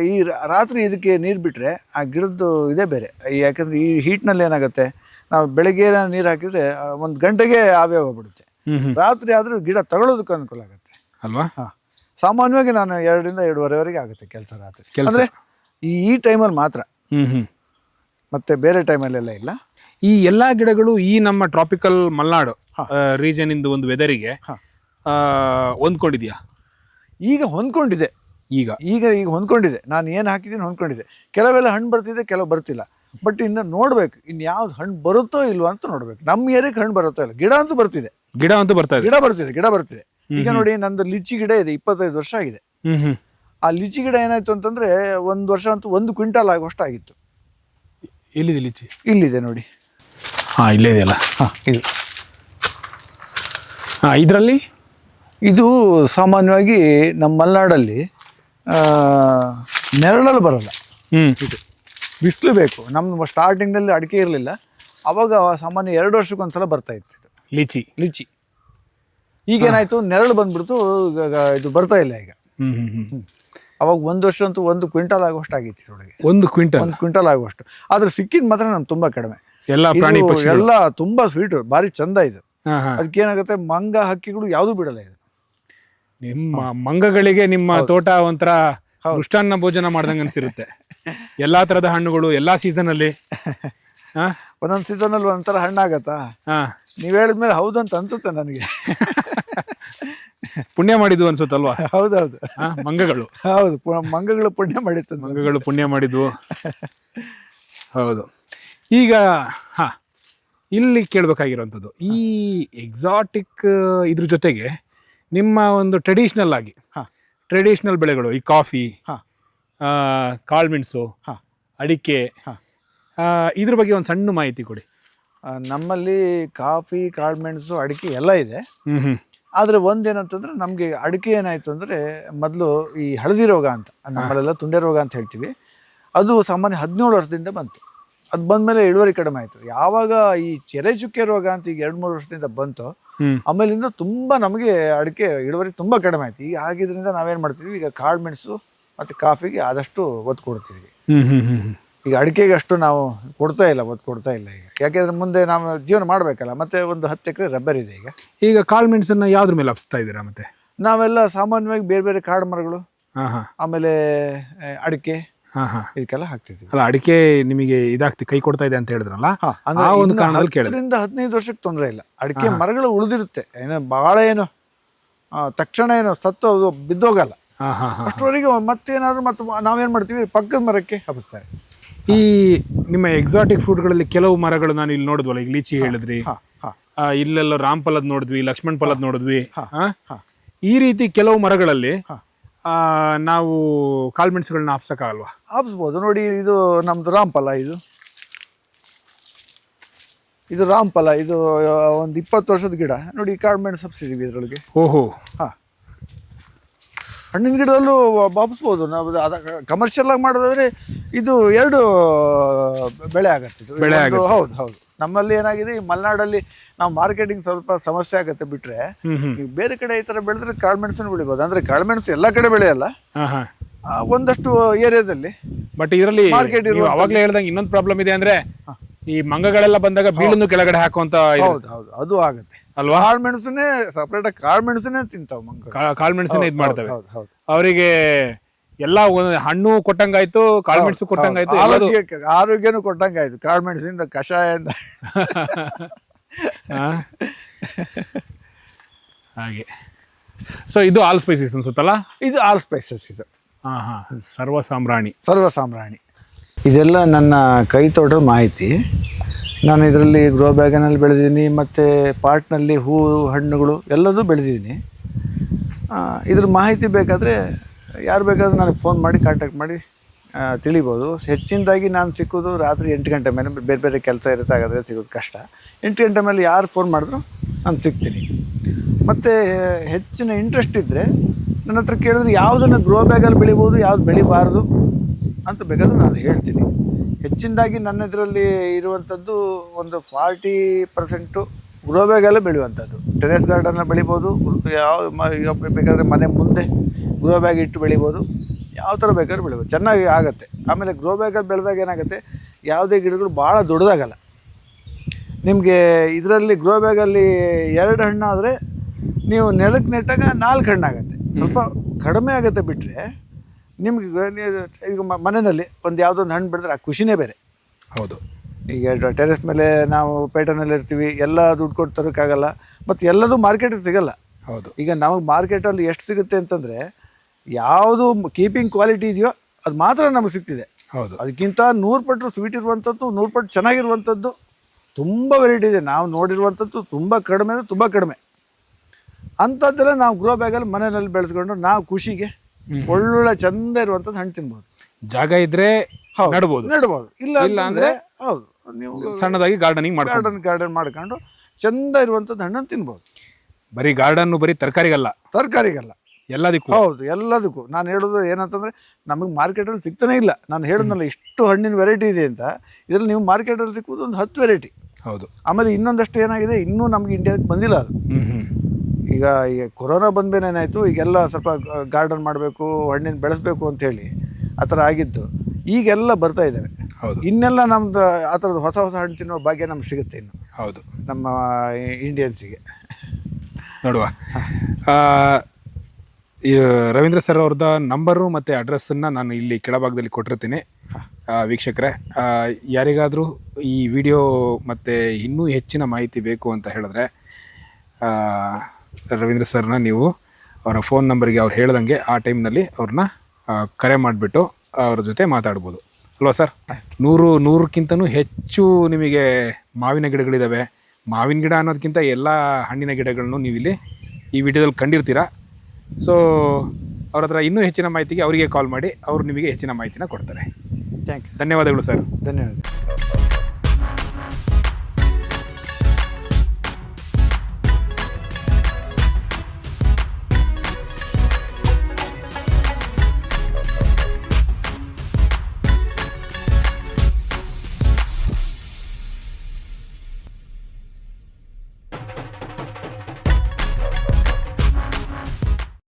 ಈ ರಾತ್ರಿ ಇದಕ್ಕೆ ನೀರು ಬಿಟ್ರೆ ಆ ಗಿಡದ್ದು ಇದೇ ಬೇರೆ. ಯಾಕಂದ್ರೆ ಈ ಹೀಟ್ನಲ್ಲಿ ಏನಾಗುತ್ತೆ, ನಾವು ಬೆಳಗ್ಗೆ ನೀರು ಹಾಕಿದ್ರೆ 1 ಗಂಟೆಗೆ ಆವಿ ಹೋಗ್ಬಿಡುತ್ತೆ. ರಾತ್ರಿ ಆದ್ರೆ ಗಿಡ ತಗೊಳ್ಳೋದಕ್ಕೆ ಅನುಕೂಲ ಆಗುತ್ತೆ ಅಲ್ವಾ? ಸಾಮಾನ್ಯವಾಗಿ ನಾನು 2ರಿಂದ 2:30ವರೆಗೆ ಆಗುತ್ತೆ ಕೆಲಸ ರಾತ್ರಿ. ಅಂದ್ರೆ ಈ ಟೈಮಲ್ಲಿ ಮಾತ್ರ, ಮತ್ತೆ ಬೇರೆ ಟೈಮಲ್ಲೆಲ್ಲ ಇಲ್ಲ. ಈ ಎಲ್ಲಾ ಗಿಡಗಳು ಈ ನಮ್ಮ ಟ್ರಾಪಿಕಲ್ ಮಲ್ನಾಡು ರೀಜನ್ ಇಂದ ಒಂದು ವೆದರಿಗೆ ಹೊಂದ್ಕೊಂಡಿದ್ಯಾ? ಈಗ ಹೊಂದ್ಕೊಂಡಿದೆ. ಈಗ ಹೊಂದ್ಕೊಂಡಿದೆ. ನಾನು ಏನು ಹಾಕಿದ್ದೀನಿ ಹೊಂದ್ಕೊಂಡಿದೆ. ಕೆಲವೆಲ್ಲ ಹಣ್ಣು ಬರ್ತಿದೆ, ಕೆಲವು ಬರ್ತಿಲ್ಲ. ಬಟ್ ಇನ್ನು ನೋಡ್ಬೇಕು, ಇನ್ನು ಯಾವ್ದು ಹಣ್ಣು ಬರುತ್ತೋ ಇಲ್ವಾ ಅಂತ ನೋಡ್ಬೇಕು. ನಮ್ಮ ಏರಿಯಾಕ್ಕೆ ಹಣ್ಣು ಬರುತ್ತೋ ಇಲ್ಲ. ಗಿಡ ಅಂತೂ ಬರ್ತಿದೆ. ಗಿಡ ಬರ್ತಿದೆ. ಈಗ ನೋಡಿ, ನಂದು ಲಿಚಿ ಗಿಡ ಇದೆ, 25 ವರ್ಷ ಆಗಿದೆ. ಆ ಲಿಚಿ ಗಿಡ ಏನಾಯ್ತು ಅಂತಂದ್ರೆ, 1 ವರ್ಷ ಅಂತೂ 1 ಕ್ವಿಂಟಲ್ ಆಗುವಷ್ಟು ಆಗಿತ್ತು. ಎಲ್ಲಿದೆ ಲಿಚಿ? ಇಲ್ಲಿದೆ ನೋಡಿ. ಇಲ್ಲೇ ಇದೆಯಲ್ಲ. ಇದು ಇದರಲ್ಲಿ ಇದು ಸಾಮಾನ್ಯವಾಗಿ ನಮ್ಮ ಮಲೆನಾಡಲ್ಲಿ ನೆರಳಲ್ಲಿ ಬರಲ್ಲ. ಇದು ಬಿಸಿಲು ಬೇಕು. ನಮ್ಮ ಸ್ಟಾರ್ಟಿಂಗ್ನಲ್ಲಿ ಅಡಿಕೆ ಇರಲಿಲ್ಲ, ಅವಾಗ ಸಾಮಾನ್ಯ 2 ವರ್ಷಕ್ಕೊಂದ್ಸಲ ಬರ್ತಾ ಇತ್ತು ಇದು ಲಿಚಿ. ಈಗೇನಾಯ್ತು, ನೆರಳು ಬಂದ್ಬಿಡ್ತು, ಇದು ಬರ್ತಾ ಇಲ್ಲ ಈಗ. ಅವಾಗ 1 ವರ್ಷ ಅಂತೂ 1 ಕ್ವಿಂಟಲ್ ಆಗುವಷ್ಟು ಆಗಿತ್ತು ಇದರೊಳಗೆ. 1 ಕ್ವಿಂಟಲ್ ಆಗುವಷ್ಟು. ಆದ್ರೆ ಸಿಕ್ಕಿದ್ ಮಾತ್ರ ನಮ್ಗೆ ತುಂಬಾ ಕಡಿಮೆ. ಎಲ್ಲ ತುಂಬಾ ಸ್ವೀಟ್, ಭಾರಿ ಚಂದ ಇದು. ಅದಕ್ಕೇನಾಗುತ್ತೆ, ಮಂಗ ಹಕ್ಕಿಗಳು ಯಾವ್ದು ಬಿಡಲ್ಲ ಇದು. ನಿಮ್ಮ ಮಂಗಗಳಿಗೆ ನಿಮ್ಮ ತೋಟ ಒಂಥರ ಮೃಷ್ಟಾನ್ನ ಭೋಜನ ಮಾಡ್ದಂಗೆ ಅನ್ಸಿರುತ್ತೆ. ಎಲ್ಲಾ ತರದ ಹಣ್ಣುಗಳು ಎಲ್ಲಾ ಸೀಸನ್ ಅಲ್ಲಿ. ಒಂದೊಂದ್ ಸೀಸನ್ ಅಲ್ಲಿ ಒಂಥರ ಹಣ್ಣಾಗತ್ತಾ? ನೀವ್ ಹೇಳಿದ್ಮೇಲೆ ಹೌದಂತ ಅನ್ಸುತ್ತೆ ನನಗೆ. ಪುಣ್ಯ ಮಾಡಿದ್ವು ಅನ್ಸುತ್ತಲ್ವಾ? ಹೌದೌದು. ಮಂಗಗಳು. ಹೌದು, ಮಂಗಗಳು ಪುಣ್ಯ ಮಾಡಿತ್ತು. ಮಂಗಗಳು ಪುಣ್ಯ ಮಾಡಿದ್ವು. ಹೌದು. ಈಗ ಇಲ್ಲಿ ಕೇಳಬೇಕಾಗಿರುವಂಥದ್ದು, ಈ ಎಕ್ಸಾಟಿಕ್ ಇದ್ರ ಜೊತೆಗೆ ನಿಮ್ಮ ಒಂದು ಟ್ರೆಡಿಷನಲ್ ಬೆಳೆಗಳು, ಈ ಕಾಫಿ, ಕಾಳುಮೆಣಸು, ಅಡಿಕೆ, ಇದ್ರ ಬಗ್ಗೆ ಒಂದು ಸಣ್ಣ ಮಾಹಿತಿ ಕೊಡಿ. ನಮ್ಮಲ್ಲಿ ಕಾಫಿ, ಕಾಳುಮೆಣಸು, ಅಡಿಕೆ ಎಲ್ಲ ಇದೆ. ಆದರೆ ಒಂದೇನಂತಂದ್ರೆ, ನಮಗೆ ಅಡಿಕೆ ಏನಾಯಿತು ಅಂದರೆ, ಮೊದಲು ಈ ಹಳದಿ ರೋಗ ಅಂತ, ನಮ್ಮಲ್ಲೆಲ್ಲ ತುಂಡೆ ರೋಗ ಅಂತ ಹೇಳ್ತೀವಿ, ಅದು ಸಾಮಾನ್ಯ 17 ವರ್ಷದಿಂದ ಬಂತು. ಅದು ಬಂದಮೇಲೆ ಇಳುವರಿ ಕಡಿಮೆ ಆಯಿತು. ಯಾವಾಗ ಈ ಚೆರೆ ಚುಕ್ಕೆ ರೋಗ ಅಂತ ಈಗ 2-3 ವರ್ಷದಿಂದ ಬಂತು, ಆಮೇಲಿಂದ ತುಂಬ ನಮಗೆ ಅಡಿಕೆ ಇಳುವರಿ ತುಂಬ ಕಡಿಮೆ ಆಯ್ತು. ಈಗ ಆಗಿದ್ರಿಂದ ನಾವೇನು ಮಾಡ್ತೀವಿ, ಈಗ ಕಾಳುಮೆಣಸು ಮತ್ತು ಕಾಫಿಗೆ ಆದಷ್ಟು ಒತ್ತು ಕೊಡ್ತಿದ್ವಿ. ಈಗ ಅಡಿಕೆಗೆ ಅಷ್ಟು ನಾವು ಒತ್ತು ಕೊಡ್ತಾ ಇಲ್ಲ ಈಗ. ಯಾಕೆಂದ್ರೆ ಮುಂದೆ ನಾವು ಜೀವನ ಮಾಡಬೇಕಲ್ಲ. ಮತ್ತೆ ಒಂದು 10 ಎಕರೆ ರಬ್ಬರ್ ಇದೆ. ಈಗ ಕಾಳುಮೆಣಸನ್ನ ಯಾವ್ದ್ರ ಮೇಲೆ ಹಬ್ಸ್ತಾ ಇದ್ದೀರಾ? ಮತ್ತೆ ನಾವೆಲ್ಲ ಸಾಮಾನ್ಯವಾಗಿ ಬೇರೆ ಬೇರೆ ಕಾಡು ಮರಗಳು, ಆಮೇಲೆ ಅಡಿಕೆ, ಇದಕ್ಕೆಲ್ಲ ಹಾಕ್ತಿದ್ವಿ. ಅಲ್ಲ, ಅಡಿಕೆ ನಿಮಗೆ ಕೈ ಕೊಡ್ತಾ ಇದೆ ಅಂತ ಹೇಳಿದ್ರಲ್ಲ, ಒಂದು ಕಾರಣದಲ್ಲಿ ಕೇಳಿದೆ. 15 ವರ್ಷಕ್ಕೆ ತೊಂದರೆ ಇಲ್ಲ. ಅಡಿಕೆ ಮರಗಳು ಉಳಿದಿರುತ್ತೆ, ಬಹಳ ತಕ್ಷಣ ಸತ್ತು ಬಿದ್ದೋಗಲ್ಲ. ಅಷ್ಟರವರೆಗೆ ಮತ್ತೇನಾದ್ರು ನಾವೇನ್ ಮಾಡ್ತೀವಿ, ಪಕ್ಕದ ಮರಕ್ಕೆ ಹಬ್ಬಿಸ್ತಾರೆ. ಈ ನಿಮ್ಮ ಎಕ್ಸಾಟಿಕ್ ಫ್ರೂಟ್ಗಳಲ್ಲಿ ಕೆಲವು ಮರಗಳು ನಾನು ಇಲ್ಲಿ ನೋಡಿದ್ವಲ್ಲ, ಈಗ ಲೀಚಿ ಹೇಳಿದ್ರಿ, ಇಲ್ಲೆಲ್ಲ ರಾಮ್ ಫಲದ್ ನೋಡಿದ್ವಿ, ಲಕ್ಷ್ಮಣ್ ಫಲದ್ ನೋಡಿದ್ವಿ. ಹಾ. ಈ ರೀತಿ ಕೆಲವು ಮರಗಳಲ್ಲಿ ಹಾ. ನಾವು ಕಾಳುಮೆಣಸುಗಳನ್ನ ಆಪ್ಸಕ್ಕಾಗಲ್ವಾ? ಆಪಿಸ್ಬೋದು. ನೋಡಿ, ಇದು ನಮ್ದು ರಾಮ್ಫಲ, ಇದು ರಾಮ್ಫಲ. ಇದು ಒಂದು 20 ವರ್ಷದ ಗಿಡ. ನೋಡಿ, ಕಾಳುಮೆಣಸು ಹಬ್ಸಿದೀವಿ ಇದರೊಳಗೆ. ಓಹೋ. ಹಾಂ, ಹಣ್ಣಿನ ಗಿಡದಲ್ಲೂ ಬಾಪಿಸ್ಬೋದು ನಾವು. ಕಮರ್ಷಿಯಲ್ ಆಗಿ ಮಾಡೋದಾದ್ರೆ ಇದು 2 ಬೆಳೆ ಆಗತ್ತೆ. ಹೌದು ಹೌದು. ನಮ್ಮಲ್ಲಿ ಏನಾಗಿದೆ, ಈ ಮಲೆನಾಡಲ್ಲಿ ನಾವು ಮಾರ್ಕೆಟಿಂಗ್ ಸ್ವಲ್ಪ ಸಮಸ್ಯೆ ಆಗುತ್ತೆ ಬಿಟ್ರೆ, ನೀವು ಬೇರೆ ಕಡೆ ಈ ಥರ ಬೆಳೆದ್ರೆ ಕಾಳುಮೆಣಸನ್ನು ಬೆಳಿಬೋದು. ಅಂದ್ರೆ ಕಾಳುಮೆಣಸು ಎಲ್ಲ ಕಡೆ ಬೆಳೆಯಲ್ಲ, ಒಂದಷ್ಟು ಏರಿಯಾದಲ್ಲಿ. ಬಟ್ ಇದರಲ್ಲಿ ಅವಾಗಲೇ ಹೇಳ್ದಂಗೆ ಇನ್ನೊಂದು ಪ್ರಾಬ್ಲಮ್ ಇದೆ, ಅಂದ್ರೆ ಈ ಮಂಗಗಳೆಲ್ಲ ಬಂದಾಗ ಬೀಳನ್ನು ಕೆಳಗಡೆ ಹಾಕುವಂತ. ಹೌದು ಹೌದು, ಅದು ಆಗತ್ತೆ ಅಲ್ವಾ. ಕಾಳುಮೆಣಸನ್ನೇ ಸಪರೇಟ್ ಆಗಿ ಕಾಳುಮೆಣಸನ್ನೇ ತಿಂತಾವ ಮಂಗ. ಕಾಳುಮೆಣಸನ್ನೇ ಇದು ಮಾಡ್ತವೆ. ಹೌದು ಹೌದು. ಅವರಿಗೆ ಎಲ್ಲ ಹಣ್ಣು ಕೊಟ್ಟಂಗಾಯ್ತು, ಕಾಳುಮೆಣಸು ಕೊಟ್ಟಂಗಾಯ್ತು, ಆರೋಗ್ಯನೂ ಕೊಟ್ಟಂಗಾಯ್ತು. ಕಾಳುಮೆಣಸಿಂದ ಕಷಾಯದಿಂದ ಹಾಗೆ. ಸೊ ಇದು ಆಲ್ ಸ್ಪೈಸಸ್ ಅನ್ಸುತ್ತಲ್ಲ? ಇದು ಆಲ್ ಸ್ಪೈಸಸ್. ಇದು ಸರ್ವಸಾಮ್ರಾಣಿ. ಇದೆಲ್ಲ ನನ್ನ ಕೈ ತೋಟದ ಮಾಹಿತಿ. ನಾನು ಇದರಲ್ಲಿ ಗ್ರೋ ಬ್ಯಾಗನಲ್ಲಿ ಬೆಳೆದಿದ್ದೀನಿ, ಮತ್ತು ಪಾಟ್ನಲ್ಲಿ ಹೂವು ಹಣ್ಣುಗಳು ಎಲ್ಲದೂ ಬೆಳೆದಿದ್ದೀನಿ. ಇದ್ರ ಮಾಹಿತಿ ಬೇಕಾದರೆ ಯಾರು ಬೇಕಾದರೂ ನನಗೆ ಫೋನ್ ಮಾಡಿ ಕಾಂಟ್ಯಾಕ್ಟ್ ಮಾಡಿ ತಿಳಿಬೋದು. ಹೆಚ್ಚಿನದಾಗಿ ನಾನು ಸಿಕ್ಕೋದು ರಾತ್ರಿ 8 ಗಂಟೆ ಮೇಲೆ. ಬೇರೆ ಬೇರೆ ಕೆಲಸ ಇರುತ್ತೆ, ಹಾಗಾದರೆ ಸಿಗೋದು ಕಷ್ಟ. 8 ಗಂಟೆ ಮೇಲೆ ಯಾರು ಫೋನ್ ಮಾಡಿದ್ರು ನಾನು ಸಿಗ್ತೀನಿ. ಮತ್ತು ಹೆಚ್ಚಿನ ಇಂಟ್ರೆಸ್ಟ್ ಇದ್ದರೆ ನನ್ನ ಹತ್ರ ಕೇಳಿದ್ರೆ ಯಾವುದನ್ನು ಗ್ರೋ ಬ್ಯಾಗಲ್ಲಿ ಬೆಳಿಬೋದು, ಯಾವ್ದು ಬೆಳಿಬಾರ್ದು ಅಂತ ಬೇಕಾದರೂ ನಾನು ಹೇಳ್ತೀನಿ. ಹೆಚ್ಚಿನದಾಗಿ ನನ್ನ ಇದರಲ್ಲಿ ಇರುವಂಥದ್ದು ಒಂದು 40% ಗ್ರೋ ಬ್ಯಾಗಲ್ಲೇ ಬೆಳೆಯುವಂಥದ್ದು. ಟೆರೆಸ್ ಗಾರ್ಡನಲ್ಲಿ ಬೆಳಿಬೋದು, ಯಾವ ಬೇಕಾದರೆ ಮನೆ ಮುಂದೆ ಗ್ರೋ ಬ್ಯಾಗ್ ಇಟ್ಟು ಬೆಳಿಬೋದು, ಯಾವ ಥರ ಬೇಕಾದ್ರೂ ಬೆಳಿಬೋದು, ಚೆನ್ನಾಗಿ ಆಗುತ್ತೆ. ಆಮೇಲೆ ಗ್ರೋ ಬ್ಯಾಗಲ್ಲಿ ಬೆಳೆದಾಗ ಏನಾಗುತ್ತೆ, ಯಾವುದೇ ಗಿಡಗಳು ಭಾಳ ದೊಡ್ಡದಾಗಲ್ಲ. ನಿಮಗೆ ಇದರಲ್ಲಿ ಗ್ರೋ ಬ್ಯಾಗಲ್ಲಿ 2 ಹಣ್ಣಾದರೆ ನೀವು ನೆಲಕ್ಕೆ ನೆಟ್ಟಾಗ 4 ಹಣ್ಣಾಗುತ್ತೆ. ಸ್ವಲ್ಪ ಕಡಿಮೆ ಆಗುತ್ತೆ ಬಿಟ್ಟರೆ ನಿಮ್ಗೆ ಈಗ ಮನೆಯಲ್ಲಿ ಒಂದು ಯಾವುದೊಂದು ಹಣ್ಣು ಬೆಳೆದ್ರೆ ಆ ಖುಷಿನೇ ಬೇರೆ. ಹೌದು. ಈಗ ಟೆರೆಸ್ ಮೇಲೆ ನಾವು ಪೇಟನಲ್ಲಿ ಇರ್ತೀವಿ, ಎಲ್ಲ ದುಡ್ಡು ಕೊಟ್ಟು ತರೋಕ್ಕಾಗಲ್ಲ, ಮತ್ತು ಎಲ್ಲದೂ ಮಾರ್ಕೆಟಿಗೆ ಸಿಗೋಲ್ಲ. ಹೌದು. ಈಗ ನಮಗೆ ಮಾರ್ಕೆಟಲ್ಲಿ ಎಷ್ಟು ಸಿಗುತ್ತೆ ಅಂತಂದರೆ, ಯಾವುದು ಕೀಪಿಂಗ್ ಕ್ವಾಲಿಟಿ ಇದೆಯೋ ಅದು ಮಾತ್ರ ನಮಗೆ ಸಿಗ್ತಿದೆ. ಹೌದು. ಅದಕ್ಕಿಂತ 100 ಪಟ್ಟು ಸ್ವೀಟ್ ಇರುವಂಥದ್ದು, 100 ಪಟ್ಟು ಚೆನ್ನಾಗಿರುವಂಥದ್ದು ತುಂಬ ವೆರೈಟಿ ಇದೆ. ನಾವು ನೋಡಿರುವಂಥದ್ದು ತುಂಬ ಕಡಿಮೆ ಅಂದರೆ ತುಂಬ ಕಡಿಮೆ. ಅಂಥದ್ದೆಲ್ಲ ನಾವು ಗ್ರೋ ಬ್ಯಾಗಲ್ಲಿ ಮನೆಯಲ್ಲಿ ಬೆಳೆಸ್ಕೊಂಡು ನಾವು ಖುಷಿಗೆ ಒಳ್ಳೊಳ್ಳೆ ಚಂದ ಇರುವಂಥದ್ದು ಹಣ್ಣು ತಿನ್ಬೋದು. ಜಾಗ ಇದ್ರೆ ನೆಡ್ಬೋದು. ಇಲ್ಲ ಅಂದರೆ ಹೌದು, ನೀವು ಸಣ್ಣದಾಗಿ ಗಾರ್ಡನ್ ಮಾಡ್ಕೊಂಡು ಚಂದ ಇರುವಂಥದ್ದು ಹಣ್ಣನ್ನು ತಿನ್ಬೋದು. ಬರೀ ಬರೀ ತರಕಾರಿಗಲ್ಲ ಎಲ್ಲದಕ್ಕೂ. ಹೌದು, ಎಲ್ಲದಕ್ಕೂ. ನಾನು ಹೇಳೋದು ಏನಂತಂದರೆ, ನಮಗೆ ಮಾರ್ಕೆಟಲ್ಲಿ ಸಿಗ್ತಾನೆ ಇಲ್ಲ. ನಾನು ಹೇಳಿದ್ನಲ್ಲ ಇಷ್ಟು ಹಣ್ಣಿನ ವೆರೈಟಿ ಇದೆ ಅಂತ. ಇದರಲ್ಲಿ ನೀವು ಮಾರ್ಕೆಟಲ್ಲಿ ಸಿಕ್ಕೋದು ಒಂದು 10 ವೆರೈಟಿ. ಹೌದು. ಆಮೇಲೆ ಇನ್ನೊಂದಷ್ಟು ಏನಾಗಿದೆ, ಇನ್ನೂ ನಮಗೆ ಇಂಡಿಯಾಕ್ಕೆ ಬಂದಿಲ್ಲ ಅದು. ಈಗ ಕೊರೋನಾ ಬಂದ್ಮೇಲೆ ಏನಾಯಿತು, ಈಗೆಲ್ಲ ಸ್ವಲ್ಪ ಗಾರ್ಡನ್ ಮಾಡಬೇಕು, ಹಣ್ಣಿನ ಬೆಳೆಸಬೇಕು ಅಂಥೇಳಿ ಆ ಥರ ಆಗಿದ್ದು. ಈಗೆಲ್ಲ ಬರ್ತಾ ಇದ್ದಾವೆ. ಹೌದು. ಇನ್ನೆಲ್ಲ ನಮ್ದು ಆ ಥರದ್ದು ಹೊಸ ಹಣ್ಣು ತಿನ್ನೋ ಭಾಗ್ಯ ನಮ್ಗೆ ಸಿಗುತ್ತೆ ಇನ್ನು. ಹೌದು, ನಮ್ಮ ಇಂಡಿಯನ್ಸಿಗೆ. ನೋಡುವ, ರವೀಂದ್ರ ಸರ್ ಅವ್ರದ್ದು ನಂಬರು ಮತ್ತು ಅಡ್ರೆಸ್ಸನ್ನು ನಾನು ಇಲ್ಲಿ ಕೆಳಭಾಗದಲ್ಲಿ ಕೊಟ್ಟಿರ್ತೀನಿ. ವೀಕ್ಷಕರೇ, ಯಾರಿಗಾದರೂ ಈ ವಿಡಿಯೋ ಮತ್ತು ಇನ್ನೂ ಹೆಚ್ಚಿನ ಮಾಹಿತಿ ಬೇಕು ಅಂತ ಹೇಳಿದ್ರೆ ರವೀಂದ್ರ ಸರ್ನ ನೀವು ಅವರ ಫೋನ್ ನಂಬರ್ಗೆ ಅವ್ರು ಹೇಳ್ದಂಗೆ ಆ ಟೈಮ್ನಲ್ಲಿ ಅವ್ರನ್ನ ಕರೆ ಮಾಡಿಬಿಟ್ಟು ಅವ್ರ ಜೊತೆ ಮಾತಾಡ್ಬೋದು ಅಲ್ವಾ ಸರ್? 100ಕ್ಕಿಂತನೂ ಹೆಚ್ಚು ನಿಮಗೆ ಮಾವಿನ ಗಿಡಗಳಿದ್ದಾವೆ. ಮಾವಿನ ಗಿಡ ಅನ್ನೋದಕ್ಕಿಂತ ಎಲ್ಲ ಹಣ್ಣಿನ ಗಿಡಗಳನ್ನು ನೀವು ಇಲ್ಲಿ ಈ ವಿಡಿಯೋದಲ್ಲಿ ಕಂಡಿರ್ತೀರ. ಸೊ ಅವ್ರ ಹತ್ರ ಇನ್ನೂ ಹೆಚ್ಚಿನ ಮಾಹಿತಿಗೆ ಅವರಿಗೆ ಕಾಲ್ ಮಾಡಿ, ಅವರು ನಿಮಗೆ ಹೆಚ್ಚಿನ ಮಾಹಿತಿನ ಕೊಡ್ತಾರೆ. Thank you. ಧನ್ಯವಾದಗಳು ಸರ್. ಧನ್ಯವಾದ.